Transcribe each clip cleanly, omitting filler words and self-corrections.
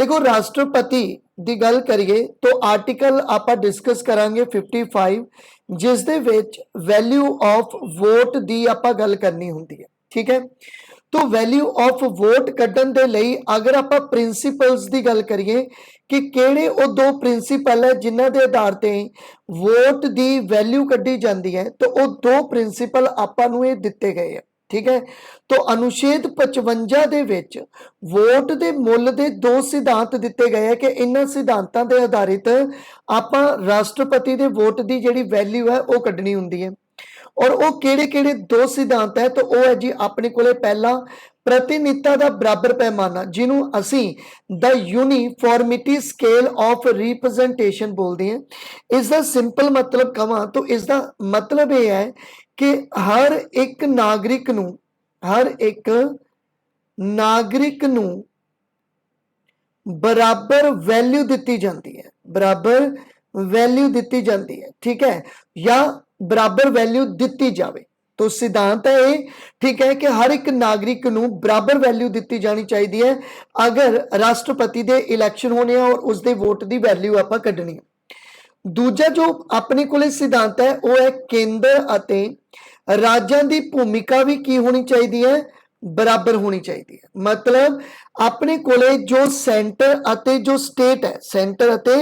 देखो राष्ट्रपति ਦੀ ਗੱਲ ਕਰੀਏ तो आर्टिकल ਆਪਾਂ डिस्कस करांगे 55 जिस दे विच वैल्यू ऑफ वोट ਦੀ ਆਪਾਂ ਗੱਲ करनी ਹੁੰਦੀ है। ठीक है, तो वैल्यू ऑफ वोट ਕੱਢਣ ਦੇ ਲਈ अगर ਆਪਾਂ प्रिंसीपल्स ਦੀ ਗੱਲ करिए कि ਕਿਹੜੇ ਉਹ ਦੋ प्रिंसीपल है जिन्हां ਦੇ आधार ਤੇ वोट ਦੀ वैल्यू ਕੱਢੀ ਜਾਂਦੀ है, तो ਉਹ ਦੋ प्रिंसीपल ਆਪਾਂ ਨੂੰ ਇਹ ਦਿੱਤੇ गए है। ठीक है, तो अनुच्छेद 55 ਦੇ ਵਿੱਚ वोट ਦੇ ਮੁੱਲ ਦੇ ਦੋ सिद्धांत ਦਿੱਤੇ गए है कि इन्हां सिद्धांतां ਦੇ आधारित ਆਪਾਂ राष्ट्रपति ਦੇ वोट ਦੀ ਜਿਹੜੀ वैल्यू है ਉਹ ਕੱਢਣੀ ਹੁੰਦੀ है। और वो ਕਿਹੜੇ-ਕਿਹੜੇ दो सिद्धांत है, तो वो है जी अपने कोले पहला प्रतिनिधिता का बराबर पैमाना जिन्हों असी द यूनीफॉर्मिटी स्केल ऑफ रिप्रजेंटेशन बोलते हैं। इसका सिंपल मतलब कहां तो इसका मतलब यह है कि हर एक नागरिक नूं बराबर वैल्यू दी जाती है, बराबर वैल्यू दी जाती है। ठीक है, या बराबर वैल्यू दी जाए, तो सिद्धांत है ये। ठीक है, कि हर एक नागरिक नूं बराबर वैल्यू दी जानी चाहिए है अगर राष्ट्रपति दे इलैक्शन होने और उसके वोट की वैल्यू आपां कढनी है। दूजा जो अपने कोले सिद्धांत है वो है केंद्र अते राज्यां दी भूमिका भी की होनी चाहिए है, बराबर होनी चाहिए है। मतलब अपने कोले जो सेंटर अते जो स्टेट है, सेंटर अते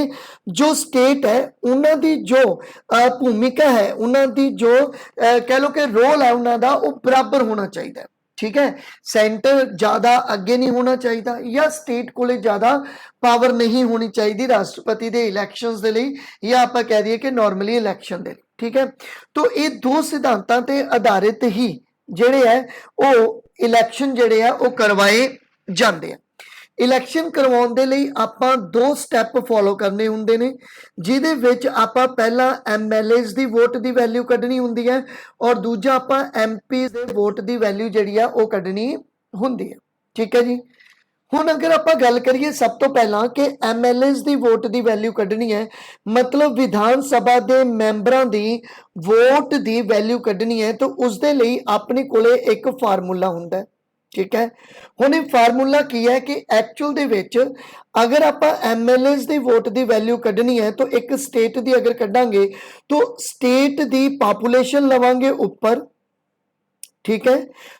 जो स्टेट है उन्हां दी जो भूमिका है, उन्हां दी जो कह लो कि रोल है उन्हां दा वो बराबर होना चाहिए। ठीक है, सेंटर ज्यादा अगे नहीं होना चाहिए या स्टेट कोले ज्यादा पावर नहीं होनी चाहिए राष्ट्रपति के इलैक्शंस दे लई, या आपां कह दईए कि नॉर्मली इलैक्शन दे लई। ठीक है, तो ये दो सिद्धांतां ते आधारित ही जिहड़े है वो इलैक्शन जिहड़े है वो करवाए जाते हैं। इलैक्शन करवाउण दे लई आपां दो स्टैप फॉलो करने हुंदे ने, जिहदे विच आपां पहला MLAs दी वोट दी वैल्यू कढनी हुंदी है और दूजा आपां MPs दे वोट दी वैल्यू जिहड़ी है वो कढनी हुंदी है। ठीक है जी, हुण अगर आपां गल करिए सब तो पहला कि MLAs दी वोट दी वैल्यू कढनी है, मतलब विधान सभा दे मैंबरां दी वोट दी वैल्यू कढनी है, तो उस दे लई अपने कोले एक फार्मूला हुंदा है। ठीक है, हुण ये फार्मूला की है कि एक्चुअल दे विच अगर आपां MLAs दी वोट दी वैल्यू कढनी है तो एक स्टेट दी अगर कढांगे तो स्टेट दी पॉपुलेशन लवांगे ऊपर। ठीक है,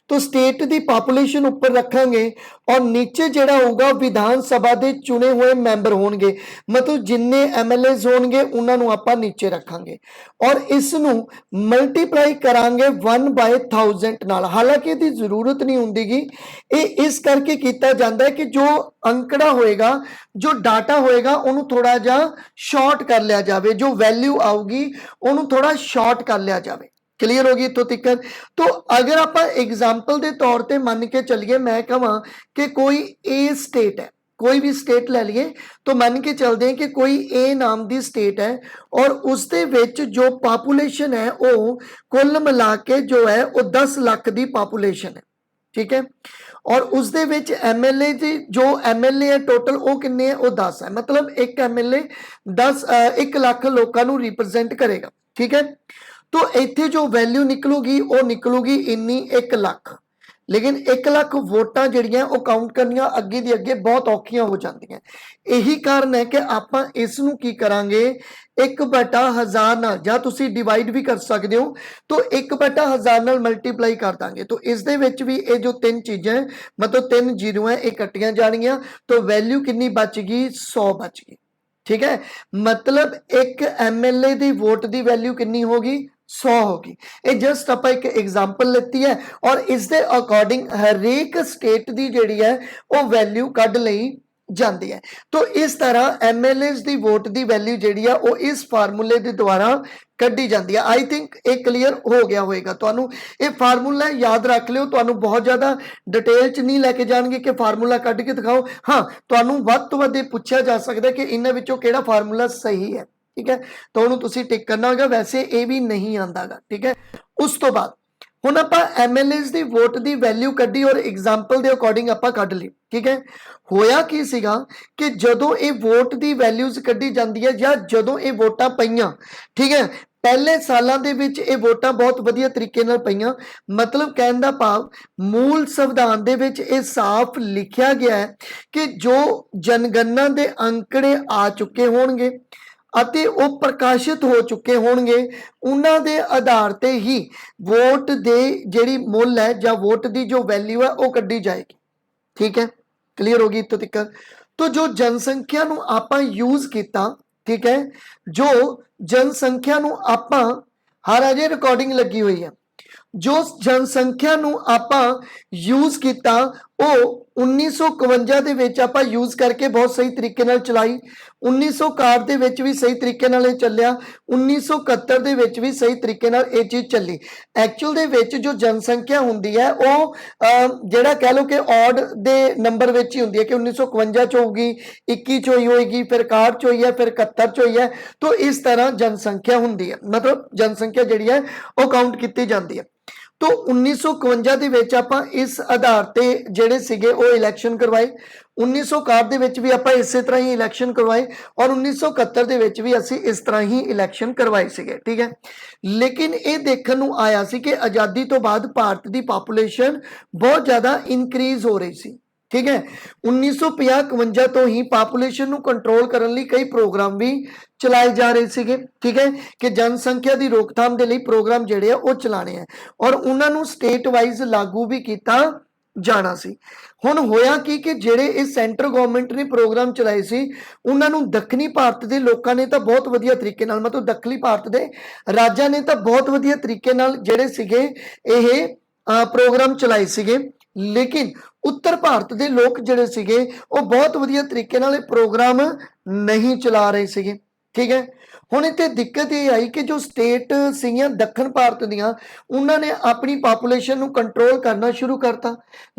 तो स्टेट की पॉपुलेशन ऊपर रखांगे और नीचे जिहड़ा होगा विधान सभा के चुने हुए मैंबर होंगे, मतलब जिन्ने MLAs होंगे उन्होंने आपां नीचे रखांगे और इसनूं मल्टीप्लाई करांगे 1/1000 नाल। हालांकि इसकी जरूरत नहीं होंगी, ये इस करके किया जाता है कि जो अंकड़ा होएगा, जो डाटा होएगा उन्होंने थोड़ा जिहा शॉर्ट कर लिया जाए, जो वैल्यू आऊगी उन्होंने थोड़ा शॉर्ट कर लिया जाए। क्लीयर होगी इत्थों तक। तो अगर आप एग्जाम्पल के तौर पर मान के चलिए, मैं कहां कि कोई ए स्टेट है, कोई भी स्टेट ले लिए तो मान के चलते हैं कि कोई ए नाम की स्टेट है और उसके विच जो पॉपुलेशन है वो कुल मिला के जो है वो 10 लाख की पॉपुलेशन है। ठीक है, और उसदे विच MLA जी जो MLA है टोटल वो किन्ने है, वो 10 है, मतलब एक MLA 1 लाख लोगों को रिप्रजेंट करेगा। ठीक है, तो इत्थे जो वैल्यू निकलूगी वो निकलूगी इन्नी 1 लाख, लेकिन 1 लाख वोटां जिहड़ियां वो काउंट करनियां अगे दी अगे बहुत औखियां हो जांदियां। यही कारण है कि आपां इस नूं की करांगे 1/1000 नाल, जां तुसीं डिवाइड भी कर सकदे हो, तो 1/1000 नाल मल्टीप्लाई कर दांगे। तो इस दे विच भी ये जो 3 चीज़ां है, मतलब 3 जीरो है, ये कट्टियां जाणियां, तो वैल्यू कितनी बच गई, 100 बच गई। ठीक है, मतलब एक MLA की वोट की वैल्यू कितनी होगी, 100 होगी। ये जस्ट आप एक एग्जाम्पल लेती है और इसके अकॉर्डिंग हरेक स्टेट की जिहड़ी है वो वैल्यू कढ लई जाती है। तो इस तरह MLAs की वोट की वैल्यू जिहड़ी है वो इस फार्मूले के द्वारा कढ़ी जाती है। आई थिंक ये क्लीयर हो गया होगा तुहानू। ये फार्मूला याद रख लियो, तुहानू बहुत ज़्यादा डिटेल च नहीं लैके जाएंगे कि फार्मूला कढ़ के दिखाओ। हाँ, तुहानू वध तो वध पूछा जा सकता है कि इन्हां विचों किहड़ा फार्मूला सही है। ठीक है, तो उन्होंने तुसीं टिक करना होगा, वैसे ये भी नहीं आता गा। ठीक है, उस तो बाद हुण आपां MLAs की वोट की वैल्यू कढ़ी और एग्जाम्पल के अकॉर्डिंग आपां कढ़ ली। ठीक है, होया की सीगा कि जदों ये वोट की वैल्यूज कढ़ी जाती है या जदों ये वोटां पईयां, ठीक है, पहले सालों के विच ये वोटां बहुत वधिया तरीके नाल पईयां। मतलब कहण दा भाव मूल संविधान दे विच ये साफ लिखिया गया है कि जो जनगणना दे अंकड़े आ चुके होणगे ਅਤੇ ਉਹ ਪ੍ਰਕਾਸ਼ਿਤ ਹੋ ਚੁੱਕੇ ਹੋਣਗੇ, ਉਹਨਾਂ ਦੇ ਆਧਾਰ ਤੇ ਹੀ ਵੋਟ ਦੇ ਜਿਹੜੀ ਮੁੱਲ ਹੈ ਜਾਂ ਵੋਟ ਦੀ ਜੋ ਵੈਲਿਊ ਹੈ ਉਹ ਕੱਢੀ ਜਾਏਗੀ। ਠੀਕ ਹੈ, ਕਲੀਅਰ ਹੋ ਗਈ ਇੱਥੋਂ ਤੱਕ। तो जो जनसंख्या ਨੂੰ ਆਪਾਂ यूज ਕੀਤਾ, ठीक है, जो जनसंख्या ਨੂੰ ਆਪਾਂ ਹਰ ਅਜੇ ਰਿਕਾਰਡਿੰਗ ਲੱਗੀ ਹੋਈ ਹੈ, जो जनसंख्या ਨੂੰ ਆਪਾਂ यूज ਕੀਤਾ ਉਹ 1951 ਦੇ ਵਿੱਚ ਆਪਾਂ यूज करके बहुत सही तरीके ਨਾਲ ਚਲਾਈ। 1961 ਦੇ ਵਿੱਚ ਵੀ ਸਹੀ ਤਰੀਕੇ ਨਾਲ ਇਹ ਚੱਲਿਆ। 1971 ਦੇ ਵਿੱਚ ਵੀ ਸਹੀ ਤਰੀਕੇ ਨਾਲ ਇਹ ਚੀਜ਼ ਚੱਲੀ। ਐਕਚੁਅਲ ਦੇ ਵਿੱਚ ਜੋ ਜਨਸੰਖਿਆ ਹੁੰਦੀ ਹੈ ਉਹ ਜਿਹੜਾ ਕਹਿ ਲਓ ਕਿ ਔਡ ਦੇ ਨੰਬਰ ਵਿੱਚ ਹੀ ਹੁੰਦੀ ਹੈ ਕਿ 1951 ਚ ਹੋਊਗੀ, 21 ਚ ਹੋਈ ਹੋਏਗੀ, ਫਿਰ 61 ਚ ਹੋਈ ਹੈ, ਫਿਰ 71 ਚ ਹੋਈ ਹੈ। तो इस तरह जनसंख्या ਹੁੰਦੀ है, मतलब जनसंख्या ਜਿਹੜੀ ਹੈ ਉਹ ਕਾਊਂਟ ਕੀਤੀ ਜਾਂਦੀ ਹੈ। तो 1951 ਦੇ ਵਿੱਚ ਆਪਾਂ ਇਸ ਆਧਾਰ ਤੇ ਜਿਹੜੇ ਸੀਗੇ ਉਹ ਇਲੈਕਸ਼ਨ ਕਰਵਾਏ। 1961 ਦੇ ਵਿੱਚ ਵੀ ਆਪਾਂ ਇਸੇ ਤਰ੍ਹਾਂ ਹੀ ਇਲੈਕਸ਼ਨ ਕਰਵਾਏ ਔਰ 1971 ਦੇ ਵਿੱਚ ਵੀ ਅਸੀਂ ਇਸ ਤਰ੍ਹਾਂ ਹੀ ਇਲੈਕਸ਼ਨ ਕਰਵਾਏ ਸੀਗੇ। ਠੀਕ ਹੈ, ਲੇਕਿਨ ਇਹ ਦੇਖਣ ਨੂੰ ਆਇਆ ਸੀ ਕਿ ਆਜ਼ਾਦੀ ਤੋਂ ਬਾਅਦ ਭਾਰਤ ਦੀ ਪਾਪੂਲੇਸ਼ਨ ਬਹੁਤ ਜ਼ਿਆਦਾ ਇਨਕਰੀਜ਼ ਹੋ ਰਹੀ ਸੀ। ठीक है, 1950-51 तो ही पापूलेशन ਨੂੰ कंट्रोल करने ਲਈ कई प्रोग्राम भी चलाए जा रहे ਸੀਗੇ। ठीक है, कि जनसंख्या की रोकथाम के लिए प्रोग्राम ਜਿਹੜੇ ਆ ਉਹ ਚਲਾਣੇ ਆ ਔਰ ਉਹਨਾਂ ਨੂੰ ਸਟੇਟ ਵਾਈਜ਼ ਲਾਗੂ ਵੀ ਕੀਤਾ ਜਾਣਾ ਸੀ। ਹੁਣ ਹੋਇਆ ਕਿ ਜਿਹੜੇ ਇਹ ਸੈਂਟਰ ਗਵਰਨਮੈਂਟ ਨੇ ਪ੍ਰੋਗਰਾਮ ਚਲਾਏ ਸੀ ਉਹਨਾਂ ਨੂੰ ਦੱਖਣੀ ਭਾਰਤ ਦੇ ਲੋਕਾਂ ਨੇ ਤਾਂ ਬਹੁਤ ਵਧੀਆ ਤਰੀਕੇ ਨਾਲ, ਮਤਲਬ ਦੱਖਣੀ ਭਾਰਤ ਦੇ ਰਾਜਾਂ ਨੇ ਤਾਂ ਬਹੁਤ ਵਧੀਆ ਤਰੀਕੇ ਨਾਲ ਜਿਹੜੇ ਸੀਗੇ ਇਹ ਪ੍ਰੋਗਰਾਮ ਚਲਾਏ ਸੀਗੇ, लेकिन उत्तर भारत के लोग जिहड़े सीगे वो बहुत वधिया तरीके नाल प्रोग्राम नहीं चला रहे सीगे। ठीक है, हुण इत्थे दिक्कत ये आई कि जो स्टेट सीगियां दक्षिण भारत दियां उन्होंने अपनी पापूलेशन नूं कंट्रोल करना शुरू करता,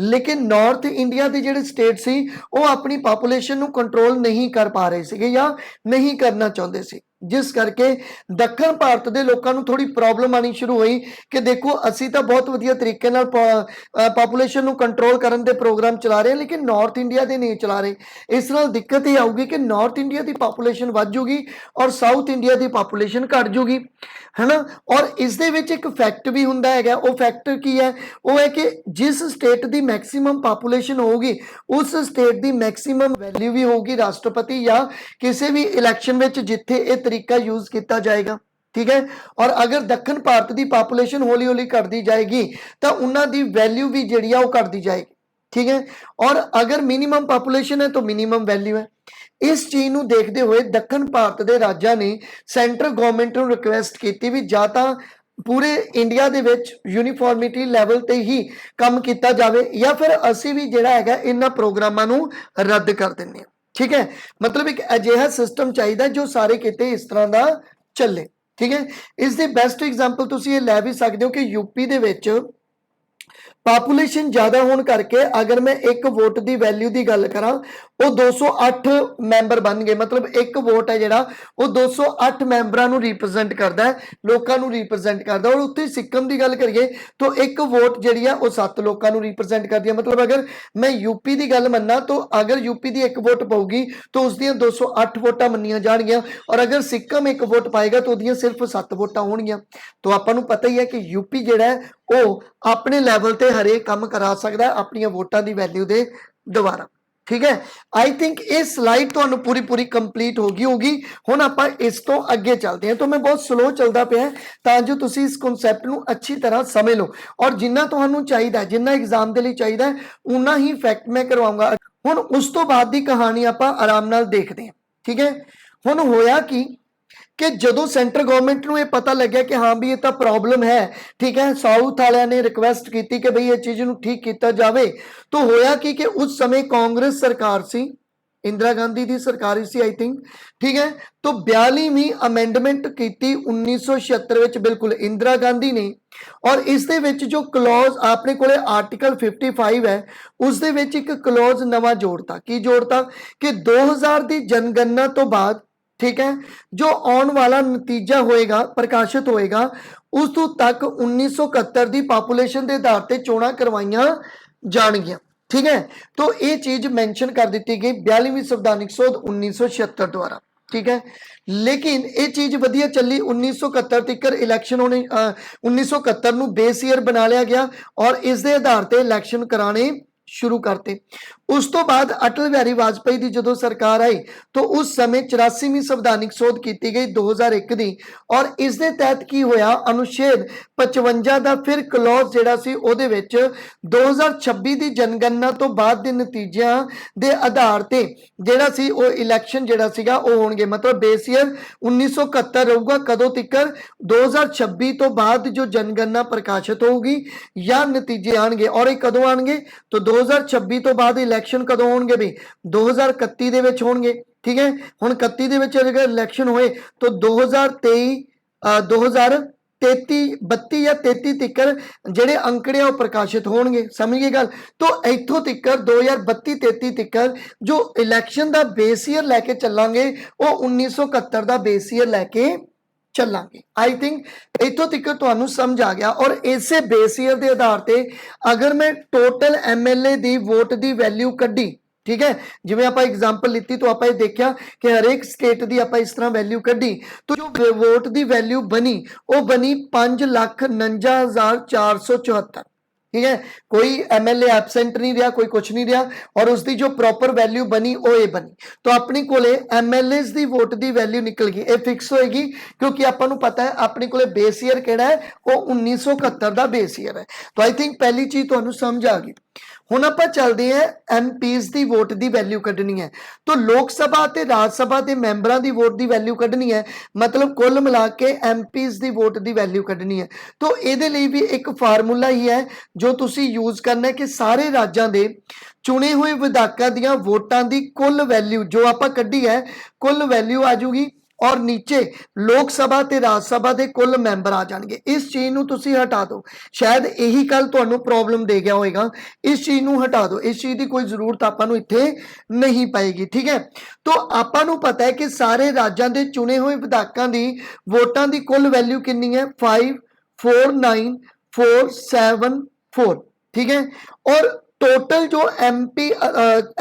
लेकिन नॉर्थ इंडिया के जिहड़े स्टेट सी वो अपनी पापूलेशन नूं कंट्रोल नहीं कर पा रहे सीगे या नहीं करना चाहुंदे सी, जिस करके दक्षिण भारत के लोगों को थोड़ी प्रॉब्लम आनी शुरू हुई कि देखो असी तो बहुत वधिया तरीके नाल पापूलेशन नूं कंट्रोल करने के प्रोग्राम चला रहे हैं लेकिन नॉर्थ इंडिया के नहीं चला रहे। इस नाल दिक्कत ये आऊगी कि नॉर्थ इंडिया की पापूलेशन वध जूगी और साउथ इंडिया की पापूलेशन घट जूगी, है ना। और इस दे विच एक फैक्ट भी हुंदा है, वो फैक्ट की है, वो है कि जिस स्टेट की मैक्सीमम पापूलेशन होगी उस स्टेट की मैक्सीमम वैल्यू भी होगी राष्ट्रपति या किसी भी इलैक्शन में जिथे ये तरीका यूज किया जाएगा। ठीक है, और अगर दक्षिण भारत की पापूलेशन हौली हौली घटती जाएगी तो उन्होंने वैल्यू भी जी घटती जाएगी। ठीक है, और अगर मिनीमम पापूलेशन है तो मिनीमम वैल्यू है। इस चीज़ को देखते हुए दक्षिण भारत के राज्यों ने सेंट्रल गवर्नमेंट को रिक्वेस्ट की भी या तो पूरे इंडिया दे विच यूनीफॉर्मिटी लैवल ते ही काम किया जाए या फिर असी भी जिहड़ा हैगा इन्हां प्रोग्रामां नूं रद्द कर दिंदे। ठीक है, मतलब एक अजिहा सिस्टम चाहिए जो सारे किते इस तरह का चले। ठीक है, इसकी बेस्ट एग्जाम्पल तुसीं ये लै भी सकते हो कि यूपी दे विच पापूलेशन ज़्यादा होने करके अगर मैं एक वोट की वैल्यू की गल करा वो 208 मैंबर बन गए, मतलब एक वोट है जिहड़ा वो 208 मैंबरां नूं रिप्रजेंट करता है, लोकां नूं रिप्रजेंट करता है। और उत्ते सिक्किम की गल करिए तो एक वोट जिहड़ी है वो 7 लोकां नूं रिप्रजेंट करती है। मतलब अगर मैं यूपी की गल मन्ना तो अगर यूपी की एक वोट पाऊगी तो उसदियां 208 वोटां मन्नियां जाणगियां और अगर सिक्किम एक वोट पाएगा तो उसदियां सिर्फ 7 वोटां होणगियां। तो आपां नूं पता ही है कि यूपी जिहड़ा है वो अपने लैवल ते हरेक काम करा सकता है अपनी वोटां की वैल्यू के द्वारा। ठीक है, आई थिंक ये स्लाइड तो पूरी पूरी कंप्लीट होगी। हुण आपां इस तो अगे चलते हैं। तो मैं बहुत स्लो चलता पिया ताकि तुसीं इस कॉन्सैप्ट नूं अच्छी तरह समझ लो और जिन्ना तुहानूं चाहिए जिन्ना एग्जाम के लिए चाहिए उन्ना ही फैक्ट मैं करवाऊंगा। हुण उस तो बाद की कहानी आपां आराम नाल देखते हैं। ठीक है, हुण होया कि जदों सेंट्रल गवर्नमेंट को यह पता लग्या कि हाँ भी ये तो प्रॉब्लम है, ठीक है, साउथ वालियां ने रिक्वेस्ट की कि भाई ये चीज़ को ठीक किया जाए। तो होया कि उस समय कांग्रेस सरकार सी, इंदिरा गांधी की सरकार सी आई थिंक। ठीक है, तो 42वीं अमेंडमेंट की 1976 में बिल्कुल इंदिरा गांधी ने, और इस दे विच जो क्लॉज अपने को आर्टिकल 55 है उस दे विच एक क्लॉज नवा जोड़ता। की जोड़ता कि 2000 की जनगणना तो बाद, ठीक है, जो आने वाला नतीजा होएगा प्रकाशित होएगा उस तक 1971 की पापूलेशन के आधार पर चोणां करवाइयां जाणगियां। ठीक है, तो ये चीज मैंशन कर दी गई 42वीं संविधानिक सोध 1976 द्वारा। ठीक है। लेकिन ये चीज वधिया चली 1971 तक इलैक्शन होने 1971 ਨੂੰ बेस ईयर बना लिया गया और इस दे आधार ते इलैक्शन कराने शुरू करते। उस तो बाद अटल बिहारी वाजपेयी की जो सरकार आई तो उस समय 84वीं संविधानिक सोध की गई 2001 की और इस दे तहत की होया अनुच्छेद 55 का फिर क्लॉज जिहड़ा सी ओहदे विच 2026 की जनगणना तो बाद के नतीजों के आधार ते जिहड़ा सी ओ इलैक्शन जिहड़ा सीगा ओ होणगे, मतलब बेस ईयर 1971 रहूगा कदों तिकर 2026 तो बाद जो जनगणना प्रकाशित होगी या नतीजे आएंगे और ये कदों आएंगे तो 2026 तो बाद इलैक्शन कदों होणगे भी 2031 दे विच होणगे। ठीक है, हुण 31 दे विच अगर इलैक्शन होए तो 2023 2033 32 या 33 तिकर ਜਿਹੜੇ अंकड़े ਉਹ प्रकाशित होणगे। समझ गए गल? तो इत्थों तिकर 2032 33 तिकर जो इलैक्शन का बेस ईयर लैके चलांगे वो 1971 का बेस ईयर लैके चलांगे। आई थिंक इत्थों तक तुहानू समझ आ गया। और इसे बेस ईयर के आधार पर अगर मैं टोटल MLA की वोट की वैल्यू कड्डी, ठीक है, जिवें आप एग्जाम्पल लीती तो आप देखा कि हरेक स्टेट की आप इस तरह वैल्यू कड्डी तो जो वोट की वैल्यू बनी वो बनी 5,49,474। ठीक है, कोई MLA एबसेंट नहीं रहा, कोई कुछ नहीं रहा और उसकी जो प्रॉपर वैल्यू बनी वो ये बनी। तो अपने को MLA की वोट की वैल्यू निकल गई, ये फिक्स होएगी क्योंकि आपको पता है अपने को बेस ईयर केड़ा है वो 1971 का बेस ईयर है। तो आई थिंक पहली चीज तुहानू समझ आ गई। हुण आपां चलदे हैं MPs की वोट की वैल्यू कड्ढनी है तो लोक सभा ते राज सभा के मैंबरां की वोट की वैल्यू कड्ढनी है, मतलब कुल मिला के MPs की वोट की वैल्यू कड्ढनी है। तो इहदे लई भी एक फार्मूला ही है जो तुसी यूज करना है कि सारे राज्यां दे चुने हुए विधायकों दीयां वोटां की कुल वैल्यू जो आपां कड्ढी है कुल वैल्यू आ जूगी और नीचे लोक सभा ते राज सभा के कुल मैंबर आ जाएंगे। इस चीज नूं तुसीं हटा दो, शायद यही कल तुहानूं प्रॉब्लम दे गया होएगा। इस चीज नूं हटा दो, इस चीज की कोई जरूरत आपां नूं इत्थे नहीं पाएगी। ठीक है, तो आपां नूं पता है कि सारे राज्यां दे चुने हुए विधायकों की वोटां की कुल वैल्यू कितनी है 5,49,474। ठीक है, और टोटल जो